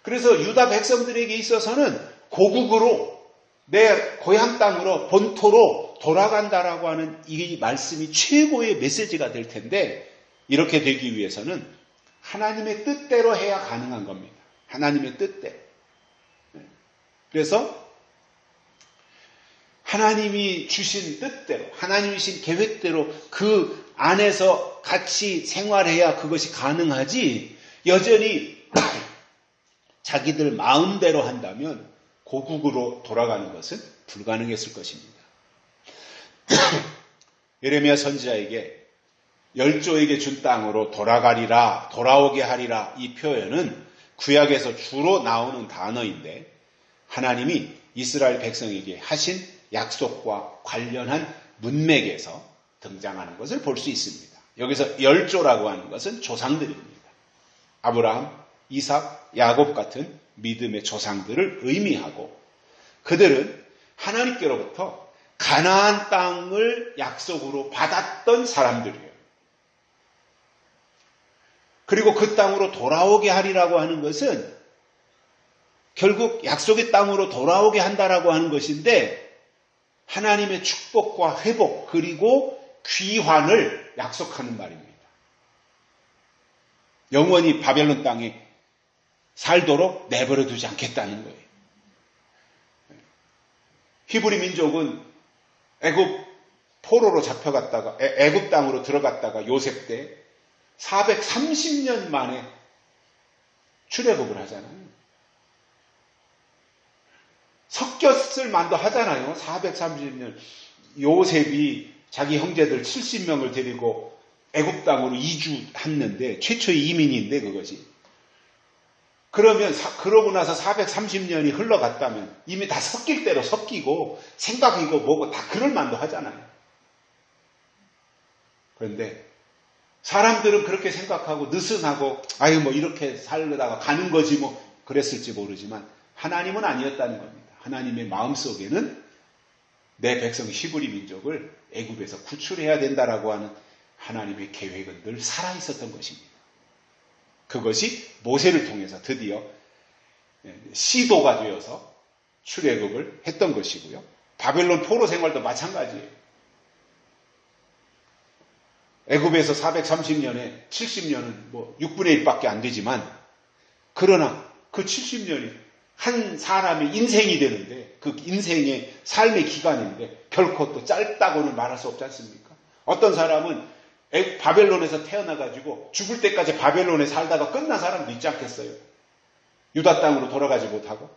그래서 유다 백성들에게 있어서는 고국으로 내 고향 땅으로 본토로 돌아간다라고 하는 이 말씀이 최고의 메시지가 될 텐데 이렇게 되기 위해서는 하나님의 뜻대로 해야 가능한 겁니다. 하나님의 뜻대로. 그래서 하나님이 주신 뜻대로, 하나님이 주신 계획대로 그 안에서 같이 생활해야 그것이 가능하지 여전히 자기들 마음대로 한다면 고국으로 돌아가는 것은 불가능했을 것입니다. 예레미야 선지자에게 열조에게 준 땅으로 돌아가리라, 돌아오게 하리라 이 표현은 구약에서 주로 나오는 단어인데 하나님이 이스라엘 백성에게 하신 약속과 관련한 문맥에서 등장하는 것을 볼 수 있습니다. 여기서 열조라고 하는 것은 조상들입니다. 아브라함, 이삭, 야곱 같은 믿음의 조상들을 의미하고 그들은 하나님께로부터 가나안 땅을 약속으로 받았던 사람들이에요. 그리고 그 땅으로 돌아오게 하리라고 하는 것은 결국 약속의 땅으로 돌아오게 한다라고 하는 것인데 하나님의 축복과 회복 그리고 귀환을 약속하는 말입니다. 영원히 바벨론 땅에 살도록 내버려 두지 않겠다는 거예요. 히브리 민족은 애굽 포로로 잡혀갔다가 애굽 땅으로 들어갔다가 요셉 때 430년 만에 출애굽을 하잖아요. 섞였을 만도 하잖아요. 430년 요셉이 자기 형제들 70명을 데리고 애굽 땅으로 이주했는데 최초의 이민인데 그것이. 그러면 그러고 나서 430년이 흘러갔다면 이미 다 섞일 대로 섞이고 생각이고 뭐고 다 그럴 만도 하잖아요. 그런데 사람들은 그렇게 생각하고 느슨하고 아유 뭐 이렇게 살다가 가는 거지 뭐 그랬을지 모르지만 하나님은 아니었다는 겁니다. 하나님의 마음속에는 내 백성 히브리 민족을 애굽에서 구출해야 된다라고 하는 하나님의 계획은 늘 살아있었던 것입니다. 그것이 모세를 통해서 드디어 시도가 되어서 출애굽을 했던 것이고요. 바벨론 포로 생활도 마찬가지예요. 애굽에서 430년에 70년은 6분의 1밖에 안 되지만 그러나 그 70년이 한 사람의 인생이 되는데 그 인생의 삶의 기간인데 결코 또 짧다고는 말할 수 없지 않습니까? 어떤 사람은 바벨론에서 태어나가지고 죽을 때까지 바벨론에 살다가 끝난 사람도 있지 않겠어요? 유다 땅으로 돌아가지 못하고.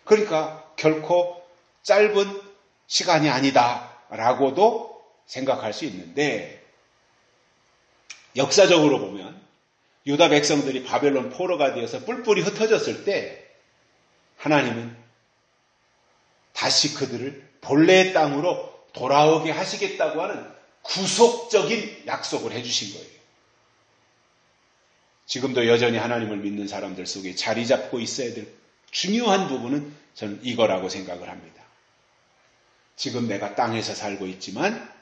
그러니까 결코 짧은 시간이 아니다라고도 생각할 수 있는데 역사적으로 보면 유다 백성들이 바벨론 포로가 되어서 뿔뿔이 흩어졌을 때 하나님은 다시 그들을 본래의 땅으로 돌아오게 하시겠다고 하는 구속적인 약속을 해주신 거예요. 지금도 여전히 하나님을 믿는 사람들 속에 자리 잡고 있어야 될 중요한 부분은 저는 이거라고 생각을 합니다. 지금 내가 땅에서 살고 있지만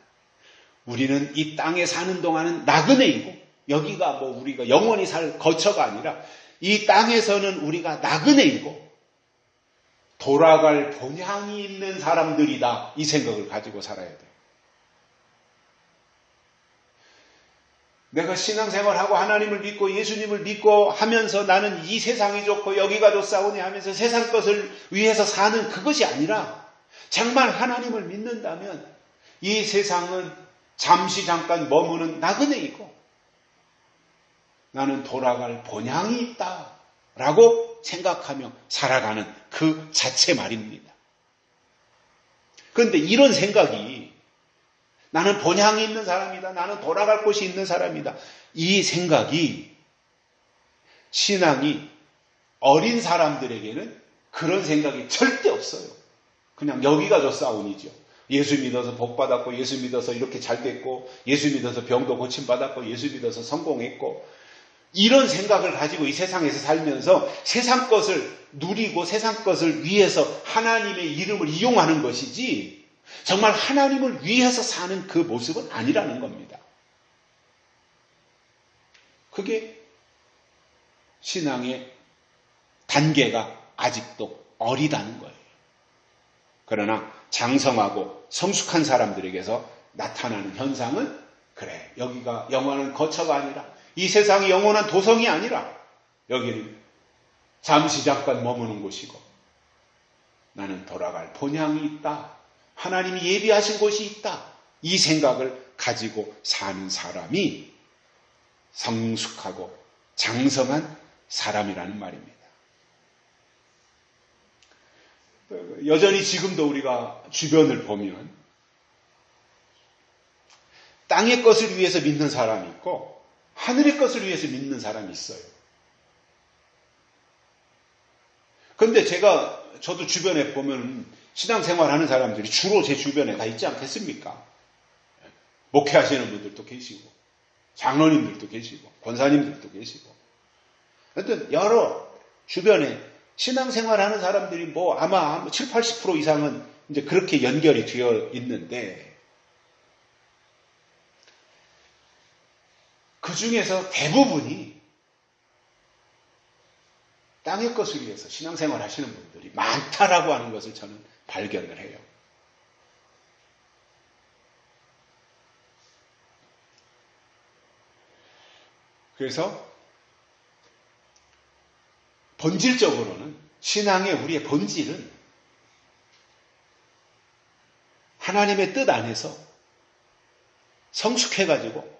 우리는 이 땅에 사는 동안은 나그네이고 여기가 우리가 영원히 살 거처가 아니라 이 땅에서는 우리가 나그네이고 돌아갈 본향이 있는 사람들이다. 이 생각을 가지고 살아야 돼요. 내가 신앙생활하고 하나님을 믿고 예수님을 믿고 하면서 나는 이 세상이 좋고 여기가 좋사오니 하면서 세상 것을 위해서 사는 그것이 아니라 정말 하나님을 믿는다면 이 세상은 잠시 잠깐 머무는 나그네이고 나는 돌아갈 본향이 있다라고 생각하며 살아가는 그 자체 말입니다. 그런데 이런 생각이 나는 본향이 있는 사람이다. 나는 돌아갈 곳이 있는 사람이다. 이 생각이 신앙이 어린 사람들에게는 그런 생각이 절대 없어요. 그냥 여기가 좋사오니죠. 예수 믿어서 복 받았고 예수 믿어서 이렇게 잘 됐고 예수 믿어서 병도 고침받았고 예수 믿어서 성공했고 이런 생각을 가지고 이 세상에서 살면서 세상 것을 누리고 세상 것을 위해서 하나님의 이름을 이용하는 것이지 정말 하나님을 위해서 사는 그 모습은 아니라는 겁니다. 그게 신앙의 단계가 아직도 어리다는 거예요. 그러나 장성하고 성숙한 사람들에게서 나타나는 현상은 그래, 여기가 영원한 거처가 아니라 이 세상이 영원한 도성이 아니라 여기는 잠시 잠깐 머무는 곳이고 나는 돌아갈 본향이 있다. 하나님이 예비하신 곳이 있다. 이 생각을 가지고 사는 사람이 성숙하고 장성한 사람이라는 말입니다. 여전히 지금도 우리가 주변을 보면 땅의 것을 위해서 믿는 사람이 있고 하늘의 것을 위해서 믿는 사람이 있어요. 그런데 저도 주변에 보면 신앙생활 하는 사람들이 주로 제 주변에 다 있지 않겠습니까? 목회하시는 분들도 계시고 장로님들도 계시고 권사님들도 계시고 하여튼 여러 주변에 신앙생활 하는 사람들이 아마 7, 80% 이상은 이제 그렇게 연결이 되어 있는데 그 중에서 대부분이 땅의 것을 위해서 신앙생활 하시는 분들이 많다라고 하는 것을 저는 발견을 해요. 그래서 본질적으로는 신앙의 우리의 본질은 하나님의 뜻 안에서 성숙해가지고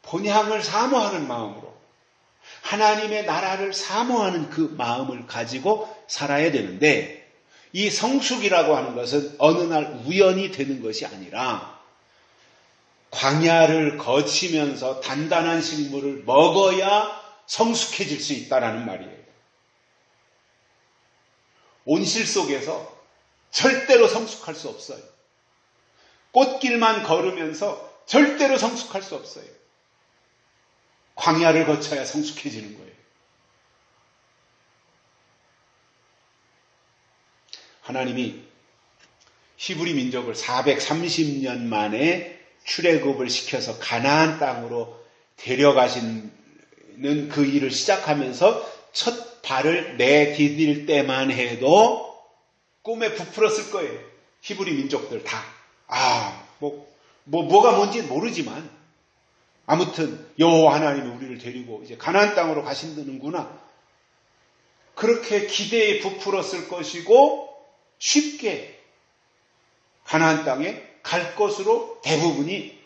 본향을 사모하는 마음으로 하나님의 나라를 사모하는 그 마음을 가지고 살아야 되는데 이 성숙이라고 하는 것은 어느 날 우연히 되는 것이 아니라 광야를 거치면서 단단한 식물을 먹어야 성숙해질 수 있다라는 말이에요. 온실 속에서 절대로 성숙할 수 없어요. 꽃길만 걸으면서 절대로 성숙할 수 없어요. 광야를 거쳐야 성숙해지는 거예요. 하나님이 히브리 민족을 430년 만에 출애굽을 시켜서 가나안 땅으로 데려가시는 그 일을 시작하면서 첫 발을 내디딜 때만 해도 꿈에 부풀었을 거예요. 히브리 민족들 다. 뭐가 뭔지 모르지만 아무튼 여호와 하나님이 우리를 데리고 이제 가나안 땅으로 가신다는구나. 그렇게 기대에 부풀었을 것이고 쉽게 가나안 땅에 갈 것으로 대부분이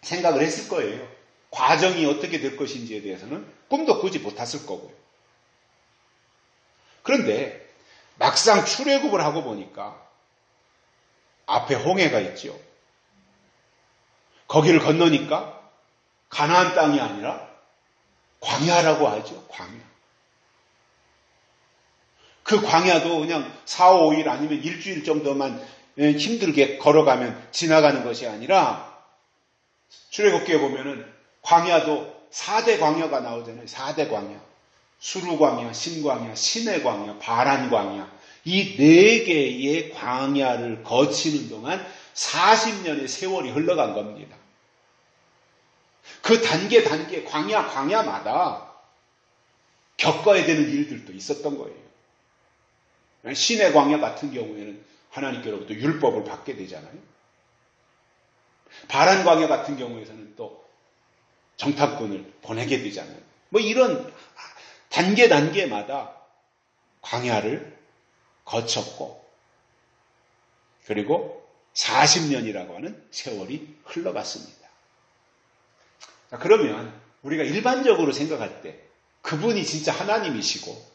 생각을 했을 거예요. 과정이 어떻게 될 것인지에 대해서는 꿈도 꾸지 못했을 거고요. 그런데 막상 출애굽을 하고 보니까 앞에 홍해가 있죠. 거기를 건너니까 가나안 땅이 아니라 광야라고 하죠. 광야. 그 광야도 그냥 4, 5일 아니면 일주일 정도만 힘들게 걸어가면 지나가는 것이 아니라 출애굽기에 보면은 광야도 4대 광야가 나오잖아요. 4대 광야. 수르 광야, 신광야, 신의 광야, 바란 광야. 이 4개의 광야를 거치는 동안 40년의 세월이 흘러간 겁니다. 그 단계 광야마다 겪어야 되는 일들도 있었던 거예요. 신의 광야 같은 경우에는 하나님께로부터 율법을 받게 되잖아요. 바란 광야 같은 경우에서는 또 정탐꾼을 보내게 되잖아요. 뭐 이런 단계마다 광야를 거쳤고 그리고 40년이라고 하는 세월이 흘러갔습니다. 자, 그러면 우리가 일반적으로 생각할 때 그분이 진짜 하나님이시고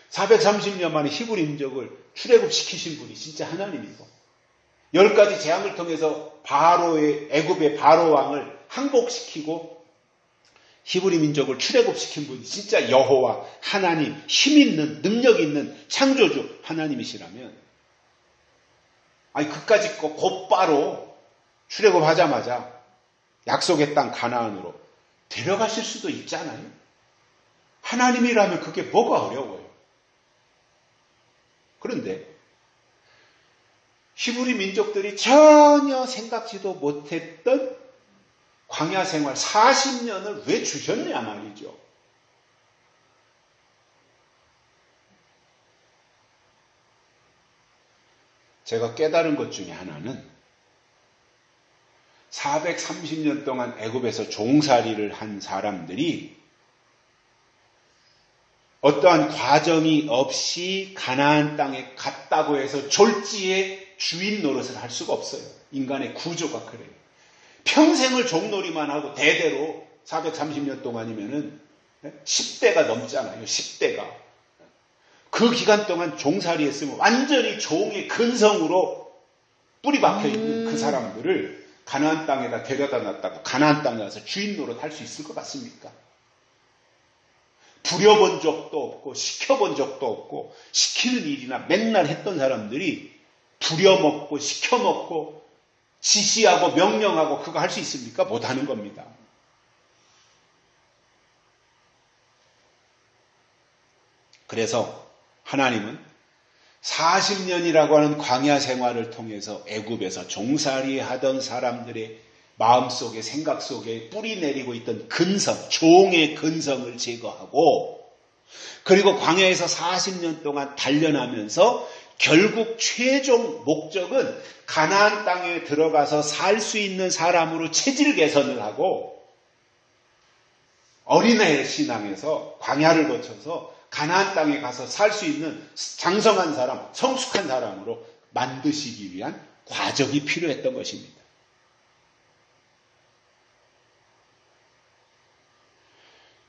430년 만에 히브리 민족을 출애굽시키신 분이 진짜 하나님이고 10가지 재앙을 통해서 애굽의 바로 왕을 항복시키고 히브리 민족을 출애굽시킨 분이 진짜 여호와 하나님, 힘있는 능력 있는 창조주 하나님이시라면 그까짓 거 곧바로 출애굽하자마자 약속의 땅 가나안으로 데려가실 수도 있잖아요. 하나님이라면 그게 뭐가 어려워요. 그런데 히브리 민족들이 전혀 생각지도 못했던 광야 생활 40년을 왜 주셨냐 말이죠. 제가 깨달은 것 중에 하나는 430년 동안 애굽에서 종살이를 한 사람들이 어떠한 과정이 없이 가나안 땅에 갔다고 해서 졸지에 주인 노릇을 할 수가 없어요. 인간의 구조가 그래요. 평생을 종놀이만 하고 대대로 430년 동안이면은 10대가 넘잖아요. 10대가. 그 기간 동안 종살이 했으면 완전히 종의 근성으로 뿌리 박혀 있는 그 사람들을 가나안 땅에다 데려다 놨다고 가나안 땅에 가서 주인 노릇 할 수 있을 것 같습니까? 부려본 적도 없고 시켜본 적도 없고 시키는 일이나 맨날 했던 사람들이 부려먹고 시켜먹고 지시하고 명령하고 그거 할 수 있습니까? 못하는 겁니다. 그래서 하나님은 40년이라고 하는 광야 생활을 통해서 애굽에서 종살이 하던 사람들의 마음속에 생각 속에 뿌리 내리고 있던 근성, 종의 근성을 제거하고 그리고 광야에서 40년 동안 단련하면서 결국 최종 목적은 가나안 땅에 들어가서 살 수 있는 사람으로 체질 개선을 하고 어린애 신앙에서 광야를 거쳐서 가나안 땅에 가서 살 수 있는 장성한 사람, 성숙한 사람으로 만드시기 위한 과정이 필요했던 것입니다.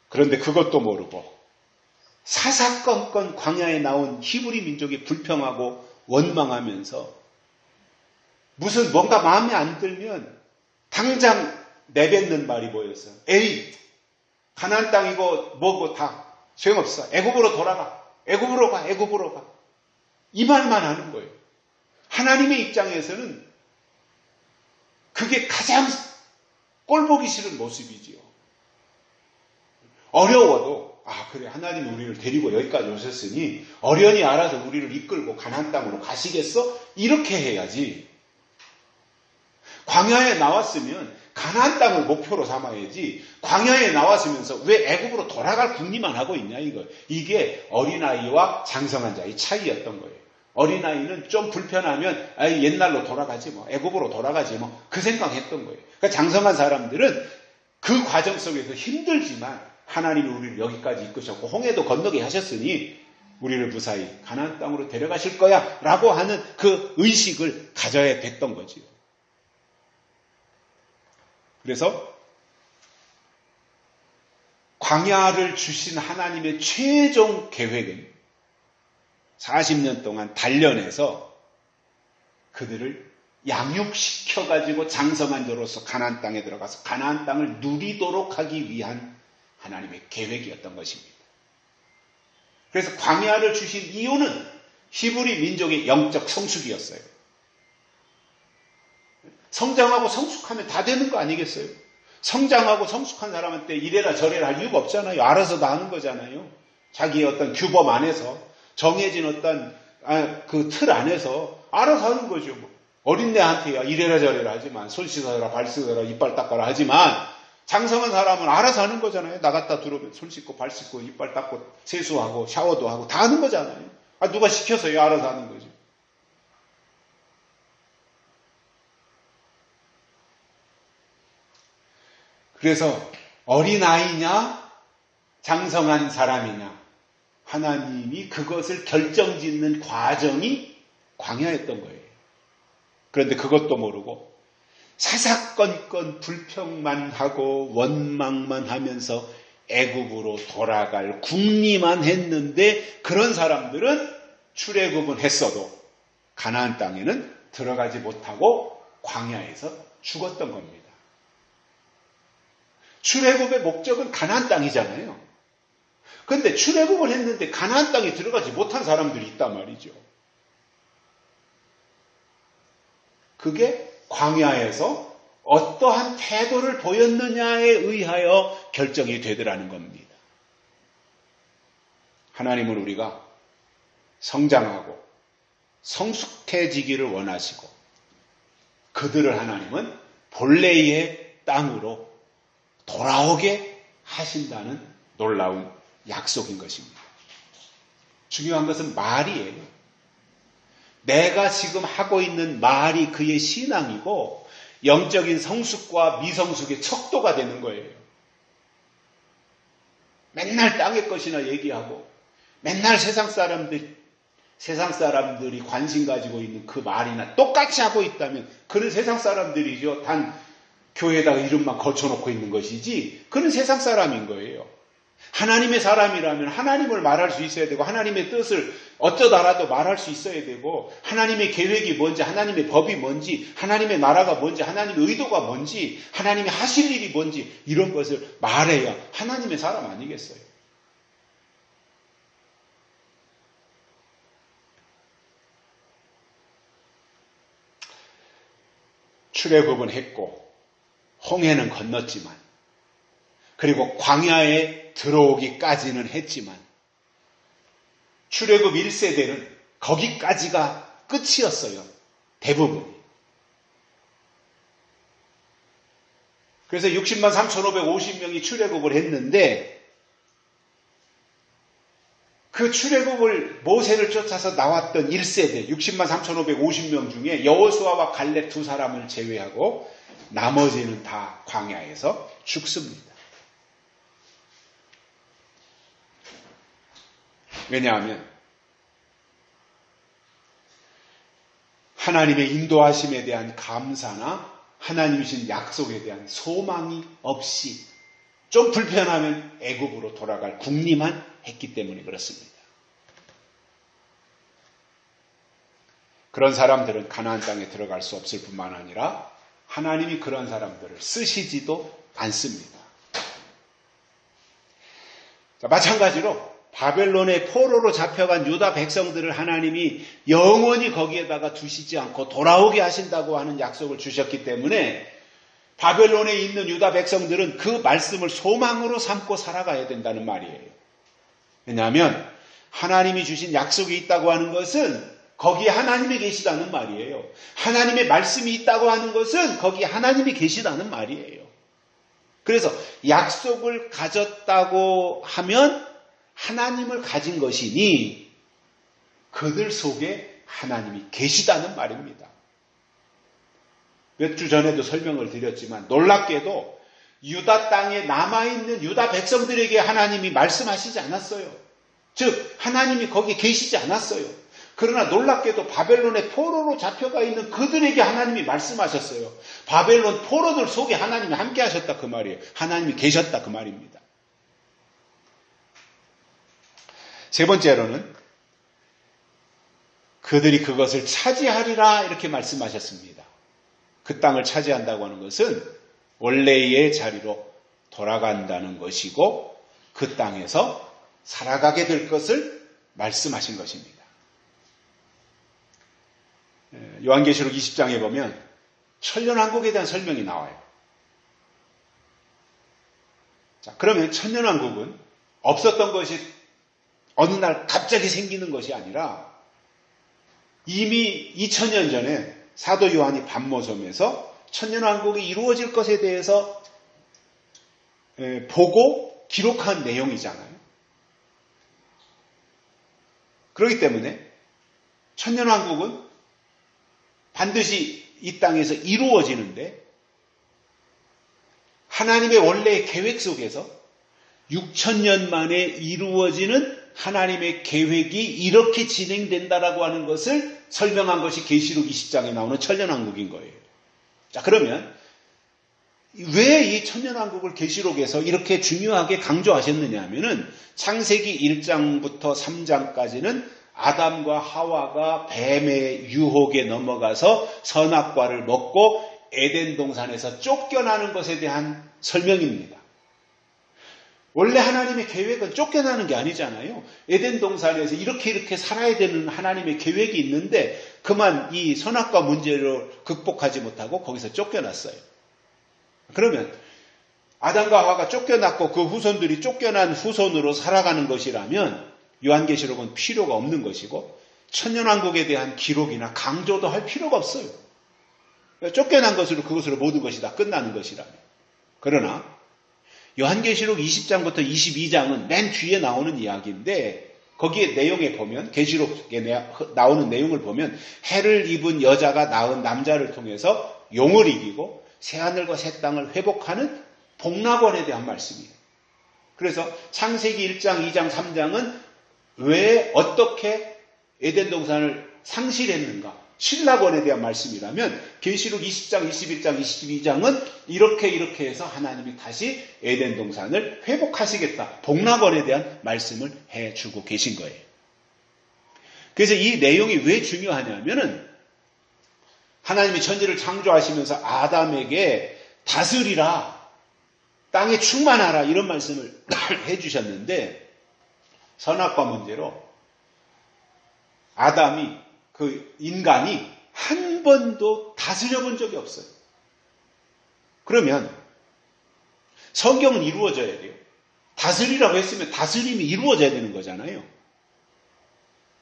그런데 그것도 모르고 사사건건 광야에 나온 히브리 민족이 불평하고 원망하면서 무슨 뭔가 마음에 안 들면 당장 내뱉는 말이 뭐였어요? 에이, 가나안 땅이고 뭐고 다 소용없어. 애굽으로 돌아가. 애굽으로 가. 애굽으로 가. 이 말만 하는 거예요. 하나님의 입장에서는 그게 가장 꼴보기 싫은 모습이지요. 어려워도 그래 하나님이 우리를 데리고 여기까지 오셨으니 어련히 알아서 우리를 이끌고 가나안 땅으로 가시겠어? 이렇게 해야지. 광야에 나왔으면 가나안 땅을 목표로 삼아야지. 광야에 나왔으면서 왜 애굽으로 돌아갈 궁리만 하고 있냐 이거. 이게 어린아이와 장성한 자의 차이였던 거예요. 어린아이는 좀 불편하면 옛날로 돌아가지 뭐, 애굽으로 돌아가지 뭐, 그 생각했던 거예요. 그러니까 장성한 사람들은 그 과정 속에서 힘들지만 하나님이 우리를 여기까지 이끄셨고 홍해도 건너게 하셨으니 우리를 무사히 가나안 땅으로 데려가실 거야 라고 하는 그 의식을 가져야 됐던 거지요. 그래서 광야를 주신 하나님의 최종 계획은 40년 동안 단련해서 그들을 양육시켜가지고 장성한 자로서 가나안 땅에 들어가서 가나안 땅을 누리도록 하기 위한 하나님의 계획이었던 것입니다. 그래서 광야를 주신 이유는 히브리 민족의 영적 성숙이었어요. 성장하고 성숙하면 다 되는 거 아니겠어요? 성장하고 성숙한 사람한테 이래라 저래라 할 이유가 없잖아요. 알아서 다 하는 거잖아요. 자기의 어떤 규범 안에서 정해진 어떤 그 틀 안에서 알아서 하는 거죠. 뭐. 어린애한테야 이래라 저래라 하지만 손 씻어라 발 씻어라 이빨 닦아라 하지만 장성한 사람은 알아서 하는 거잖아요. 나갔다 들어오면 손 씻고 발 씻고 이빨 닦고 세수하고 샤워도 하고 다 하는 거잖아요. 누가 시켜서요? 알아서 하는 거죠. 그래서 어린아이냐 장성한 사람이냐 하나님이 그것을 결정짓는 과정이 광야였던 거예요. 그런데 그것도 모르고 사사건건 불평만 하고 원망만 하면서 애굽으로 돌아갈 궁리만 했는데 그런 사람들은 출애굽은 했어도 가나안 땅에는 들어가지 못하고 광야에서 죽었던 겁니다. 출애굽의 목적은 가나안 땅이잖아요. 그런데 출애굽을 했는데 가나안 땅에 들어가지 못한 사람들이 있단 말이죠. 그게 광야에서 어떠한 태도를 보였느냐에 의하여 결정이 되더라는 겁니다. 하나님은 우리가 성장하고 성숙해지기를 원하시고 그들을 하나님은 본래의 땅으로 돌아오게 하신다는 놀라운 약속인 것입니다. 중요한 것은 말이에요. 내가 지금 하고 있는 말이 그의 신앙이고 영적인 성숙과 미성숙의 척도가 되는 거예요. 맨날 땅의 것이나 얘기하고 맨날 세상 사람들이 관심 가지고 있는 그 말이나 똑같이 하고 있다면 그는 세상 사람들이죠. 단 교회에다가 이름만 걸쳐놓고 있는 것이지 그는 세상 사람인 거예요. 하나님의 사람이라면 하나님을 말할 수 있어야 되고 하나님의 뜻을 어쩌다라도 말할 수 있어야 되고 하나님의 계획이 뭔지 하나님의 법이 뭔지 하나님의 나라가 뭔지 하나님의 의도가 뭔지 하나님이 하실 일이 뭔지 이런 것을 말해야 하나님의 사람 아니겠어요? 출애굽은 했고 홍해는 건넜지만 그리고 광야에 들어오기까지는 했지만 출애굽 1세대는 거기까지가 끝이었어요. 대부분이. 그래서 60만 3,550명이 출애굽을 했는데 그 출애굽을 모세를 쫓아서 나왔던 1세대 60만 3,550명 중에 여호수아와 갈렙 두 사람을 제외하고 나머지는 다 광야에서 죽습니다. 왜냐하면 하나님의 인도하심에 대한 감사나 하나님이 주신 약속에 대한 소망이 없이 좀 불편하면 애굽으로 돌아갈 궁리만 했기 때문에 그렇습니다. 그런 사람들은 가나안 땅에 들어갈 수 없을 뿐만 아니라 하나님이 그런 사람들을 쓰시지도 않습니다. 자, 마찬가지로 바벨론의 포로로 잡혀간 유다 백성들을 하나님이 영원히 거기에다가 두시지 않고 돌아오게 하신다고 하는 약속을 주셨기 때문에 바벨론에 있는 유다 백성들은 그 말씀을 소망으로 삼고 살아가야 된다는 말이에요. 왜냐하면 하나님이 주신 약속이 있다고 하는 것은 거기에 하나님이 계시다는 말이에요. 하나님의 말씀이 있다고 하는 것은 거기에 하나님이 계시다는 말이에요. 그래서 약속을 가졌다고 하면 하나님을 가진 것이니 그들 속에 하나님이 계시다는 말입니다. 몇 주 전에도 설명을 드렸지만 놀랍게도 유다 땅에 남아있는 유다 백성들에게 하나님이 말씀하시지 않았어요. 즉 하나님이 거기에 계시지 않았어요. 그러나 놀랍게도 바벨론의 포로로 잡혀가 있는 그들에게 하나님이 말씀하셨어요. 바벨론 포로들 속에 하나님이 함께 하셨다 그 말이에요. 하나님이 계셨다 그 말입니다. 세 번째로는 그들이 그것을 차지하리라 이렇게 말씀하셨습니다. 그 땅을 차지한다고 하는 것은 원래의 자리로 돌아간다는 것이고 그 땅에서 살아가게 될 것을 말씀하신 것입니다. 요한계시록 20장에 보면 천년왕국에 대한 설명이 나와요. 자, 그러면 천년왕국은 없었던 것이 어느 날 갑자기 생기는 것이 아니라 이미 2000년 전에 사도 요한이 반모섬에서 천년왕국이 이루어질 것에 대해서 보고 기록한 내용이잖아요. 그렇기 때문에 천년왕국은 반드시 이 땅에서 이루어지는데 하나님의 원래의 계획 속에서 6000년 만에 이루어지는 하나님의 계획이 이렇게 진행된다라고 하는 것을 설명한 것이 계시록 20장에 나오는 천년왕국인 거예요. 자, 그러면 왜 이 천년왕국을 계시록에서 이렇게 중요하게 강조하셨느냐 하면은 창세기 1장부터 3장까지는 아담과 하와가 뱀의 유혹에 넘어가서 선악과를 먹고 에덴 동산에서 쫓겨나는 것에 대한 설명입니다. 원래 하나님의 계획은 쫓겨나는 게 아니잖아요. 에덴 동산에서 이렇게 살아야 되는 하나님의 계획이 있는데 그만 이 선악과 문제를 극복하지 못하고 거기서 쫓겨났어요. 그러면 아담과 하와가 쫓겨났고 그 후손들이 쫓겨난 후손으로 살아가는 것이라면 요한계시록은 필요가 없는 것이고 천년왕국에 대한 기록이나 강조도 할 필요가 없어요. 쫓겨난 것으로 그것으로 모든 것이 다 끝나는 것이라면. 그러나 요한계시록 20장부터 22장은 맨 뒤에 나오는 이야기인데 거기에 내용에 보면 계시록에 나오는 내용을 보면 해를 입은 여자가 낳은 남자를 통해서 용을 이기고 새하늘과 새 땅을 회복하는 복락원에 대한 말씀이에요. 그래서 창세기 1장, 2장, 3장은 왜 어떻게 에덴 동산을 상실했는가? 신락원에 대한 말씀이라면 계시록 20장, 21장, 22장은 이렇게 해서 하나님이 다시 에덴 동산을 회복하시겠다. 복락원에 대한 말씀을 해주고 계신 거예요. 그래서 이 내용이 왜 중요하냐면은 하나님이 천지를 창조하시면서 아담에게 다스리라, 땅에 충만하라 이런 말씀을 해주셨는데 선악과 문제로 아담이 그 인간이 한 번도 다스려 본 적이 없어요. 그러면 성경은 이루어져야 돼요. 다스리라고 했으면 다스림이 이루어져야 되는 거잖아요.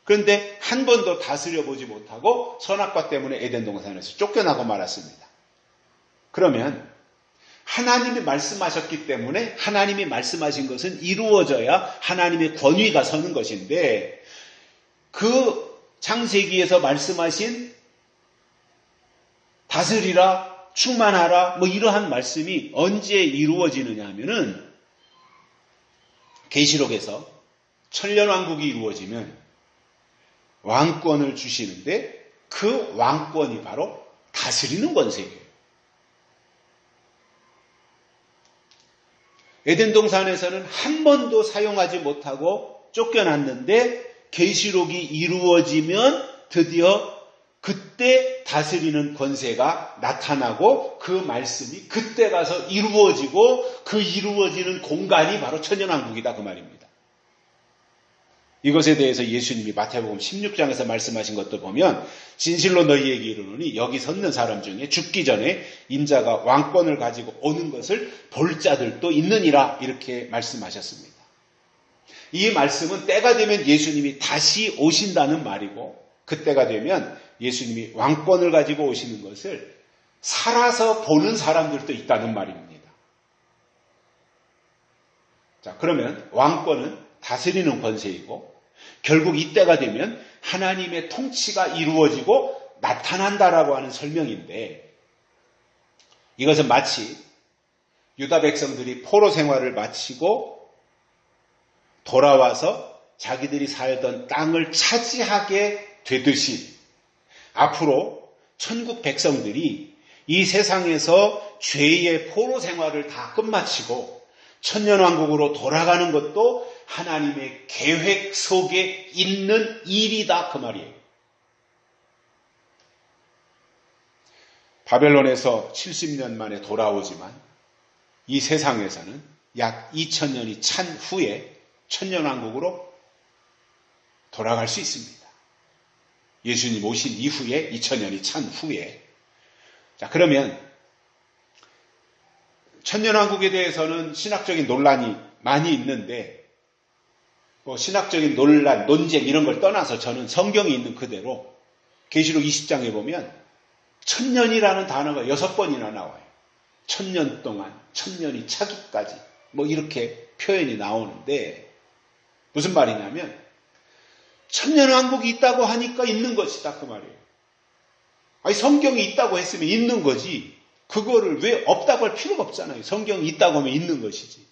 그런데 한 번도 다스려 보지 못하고 선악과 때문에 에덴 동산에서 쫓겨나고 말았습니다. 그러면 하나님이 말씀하셨기 때문에 하나님이 말씀하신 것은 이루어져야 하나님의 권위가 서는 것인데 그 창세기에서 말씀하신 다스리라, 충만하라 뭐 이러한 말씀이 언제 이루어지느냐 하면은 계시록에서 천년왕국이 이루어지면 왕권을 주시는데 그 왕권이 바로 다스리는 권세예요. 에덴 동산에서는 한 번도 사용하지 못하고 쫓겨났는데 계시록이 이루어지면 드디어 그때 다스리는 권세가 나타나고 그 말씀이 그때 가서 이루어지고 그 이루어지는 공간이 바로 천년왕국이다 그 말입니다. 이것에 대해서 예수님이 마태복음 16장에서 말씀하신 것도 보면 진실로 너희에게 이르노니 여기 섰는 사람 중에 죽기 전에 인자가 왕권을 가지고 오는 것을 볼 자들도 있느니라 이렇게 말씀하셨습니다. 이 말씀은 때가 되면 예수님이 다시 오신다는 말이고 그때가 되면 예수님이 왕권을 가지고 오시는 것을 살아서 보는 사람들도 있다는 말입니다. 자, 그러면 왕권은 다스리는 권세이고 결국 이때가 되면 하나님의 통치가 이루어지고 나타난다라고 하는 설명인데, 이것은 마치 유다 백성들이 포로 생활을 마치고 돌아와서 자기들이 살던 땅을 차지하게 되듯이 앞으로 천국 백성들이 이 세상에서 죄의 포로 생활을 다 끝마치고 천년왕국으로 돌아가는 것도 하나님의 계획 속에 있는 일이다, 그 말이에요. 바벨론에서 70년 만에 돌아오지만 이 세상에서는 약 2000년이 찬 후에 천년왕국으로 돌아갈 수 있습니다. 예수님 오신 이후에 2000년이 찬 후에. 자, 그러면 천년왕국에 대해서는 신학적인 논란이 많이 있는데, 신학적인 논란, 논쟁 이런 걸 떠나서 저는 성경에 있는 그대로 계시록 20장에 보면 천년이라는 단어가 6번이나 나와요. 1000년 동안, 1000년이 차기까지 이렇게 표현이 나오는데, 무슨 말이냐면 천년왕국이 있다고 하니까 있는 것이다, 그 말이에요. 아니, 성경이 있다고 했으면 있는 거지, 그거를 왜 없다고 할 필요가 없잖아요. 성경이 있다고 하면 있는 것이지.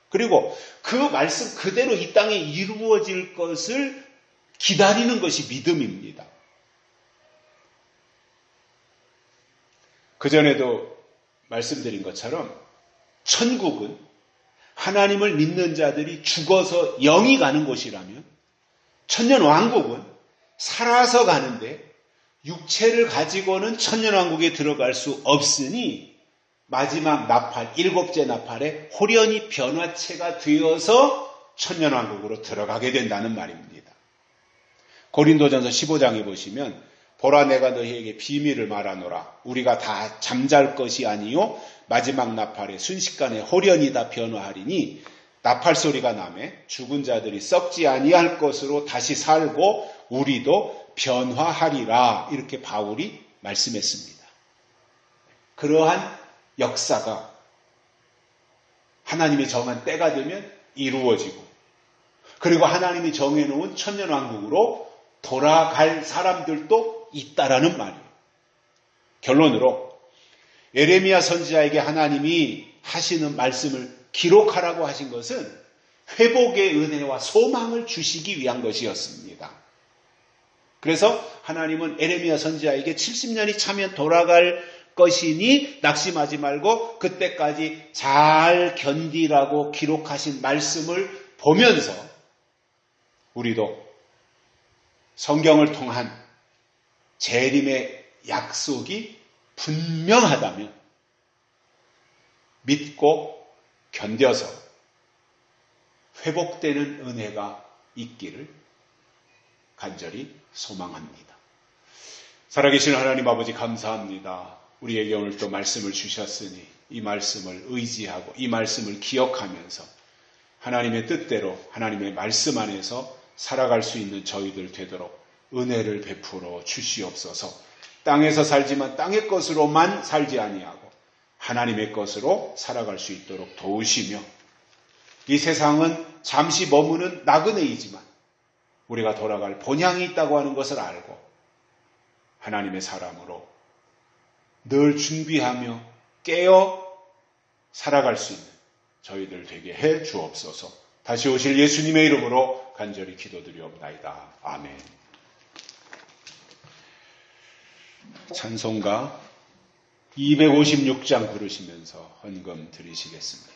그리고 그 말씀 그대로 이 땅에 이루어질 것을 기다리는 것이 믿음입니다. 그전에도 말씀드린 것처럼 천국은 하나님을 믿는 자들이 죽어서 영이 가는 곳이라면, 천년왕국은 살아서 가는데 육체를 가지고는 천년왕국에 들어갈 수 없으니 마지막 나팔, 7째 나팔에 홀연히 변화체가 되어서 천년왕국으로 들어가게 된다는 말입니다. 고린도전서 15장에 보시면 보라, 내가 너희에게 비밀을 말하노라. 우리가 다 잠잘 것이 아니요 마지막 나팔에 순식간에 홀연히 다 변화하리니 나팔 소리가 나매 죽은 자들이 썩지 아니할 것으로 다시 살고 우리도 변화하리라. 이렇게 바울이 말씀했습니다. 그러한 역사가 하나님이 정한 때가 되면 이루어지고, 그리고 하나님이 정해놓은 천년왕국으로 돌아갈 사람들도 있다라는 말이에요. 결론으로 예레미야 선지자에게 하나님이 하시는 말씀을 기록하라고 하신 것은 회복의 은혜와 소망을 주시기 위한 것이었습니다. 그래서 하나님은 예레미야 선지자에게 70년이 차면 돌아갈 것이니 낙심하지 말고 그때까지 잘 견디라고 기록하신 말씀을 보면서 우리도 성경을 통한 재림의 약속이 분명하다면 믿고 견뎌서 회복되는 은혜가 있기를 간절히 소망합니다. 살아계신 하나님 아버지, 감사합니다. 우리에게 오늘 또 말씀을 주셨으니 이 말씀을 의지하고 이 말씀을 기억하면서 하나님의 뜻대로 하나님의 말씀 안에서 살아갈 수 있는 저희들 되도록 은혜를 베풀어 주시옵소서. 땅에서 살지만 땅의 것으로만 살지 아니하고 하나님의 것으로 살아갈 수 있도록 도우시며, 이 세상은 잠시 머무는 나그네이지만 우리가 돌아갈 본향이 있다고 하는 것을 알고 하나님의 사람으로 늘 준비하며 깨어 살아갈 수 있는 저희들 되게 해 주옵소서. 다시 오실 예수님의 이름으로 간절히 기도드리옵나이다. 아멘. 찬송가 256장 부르시면서 헌금 드리시겠습니다.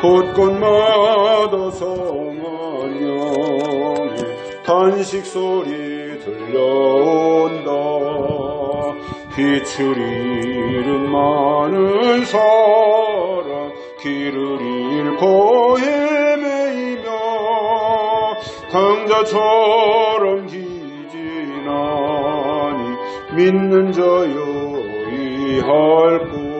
곳곳마다 성안영에 탄식 소리 들려온다. 빛을 잃은 많은 사람 길을 잃고 헤매이며 강자처럼 기진하니 믿는 자여 이할 뿐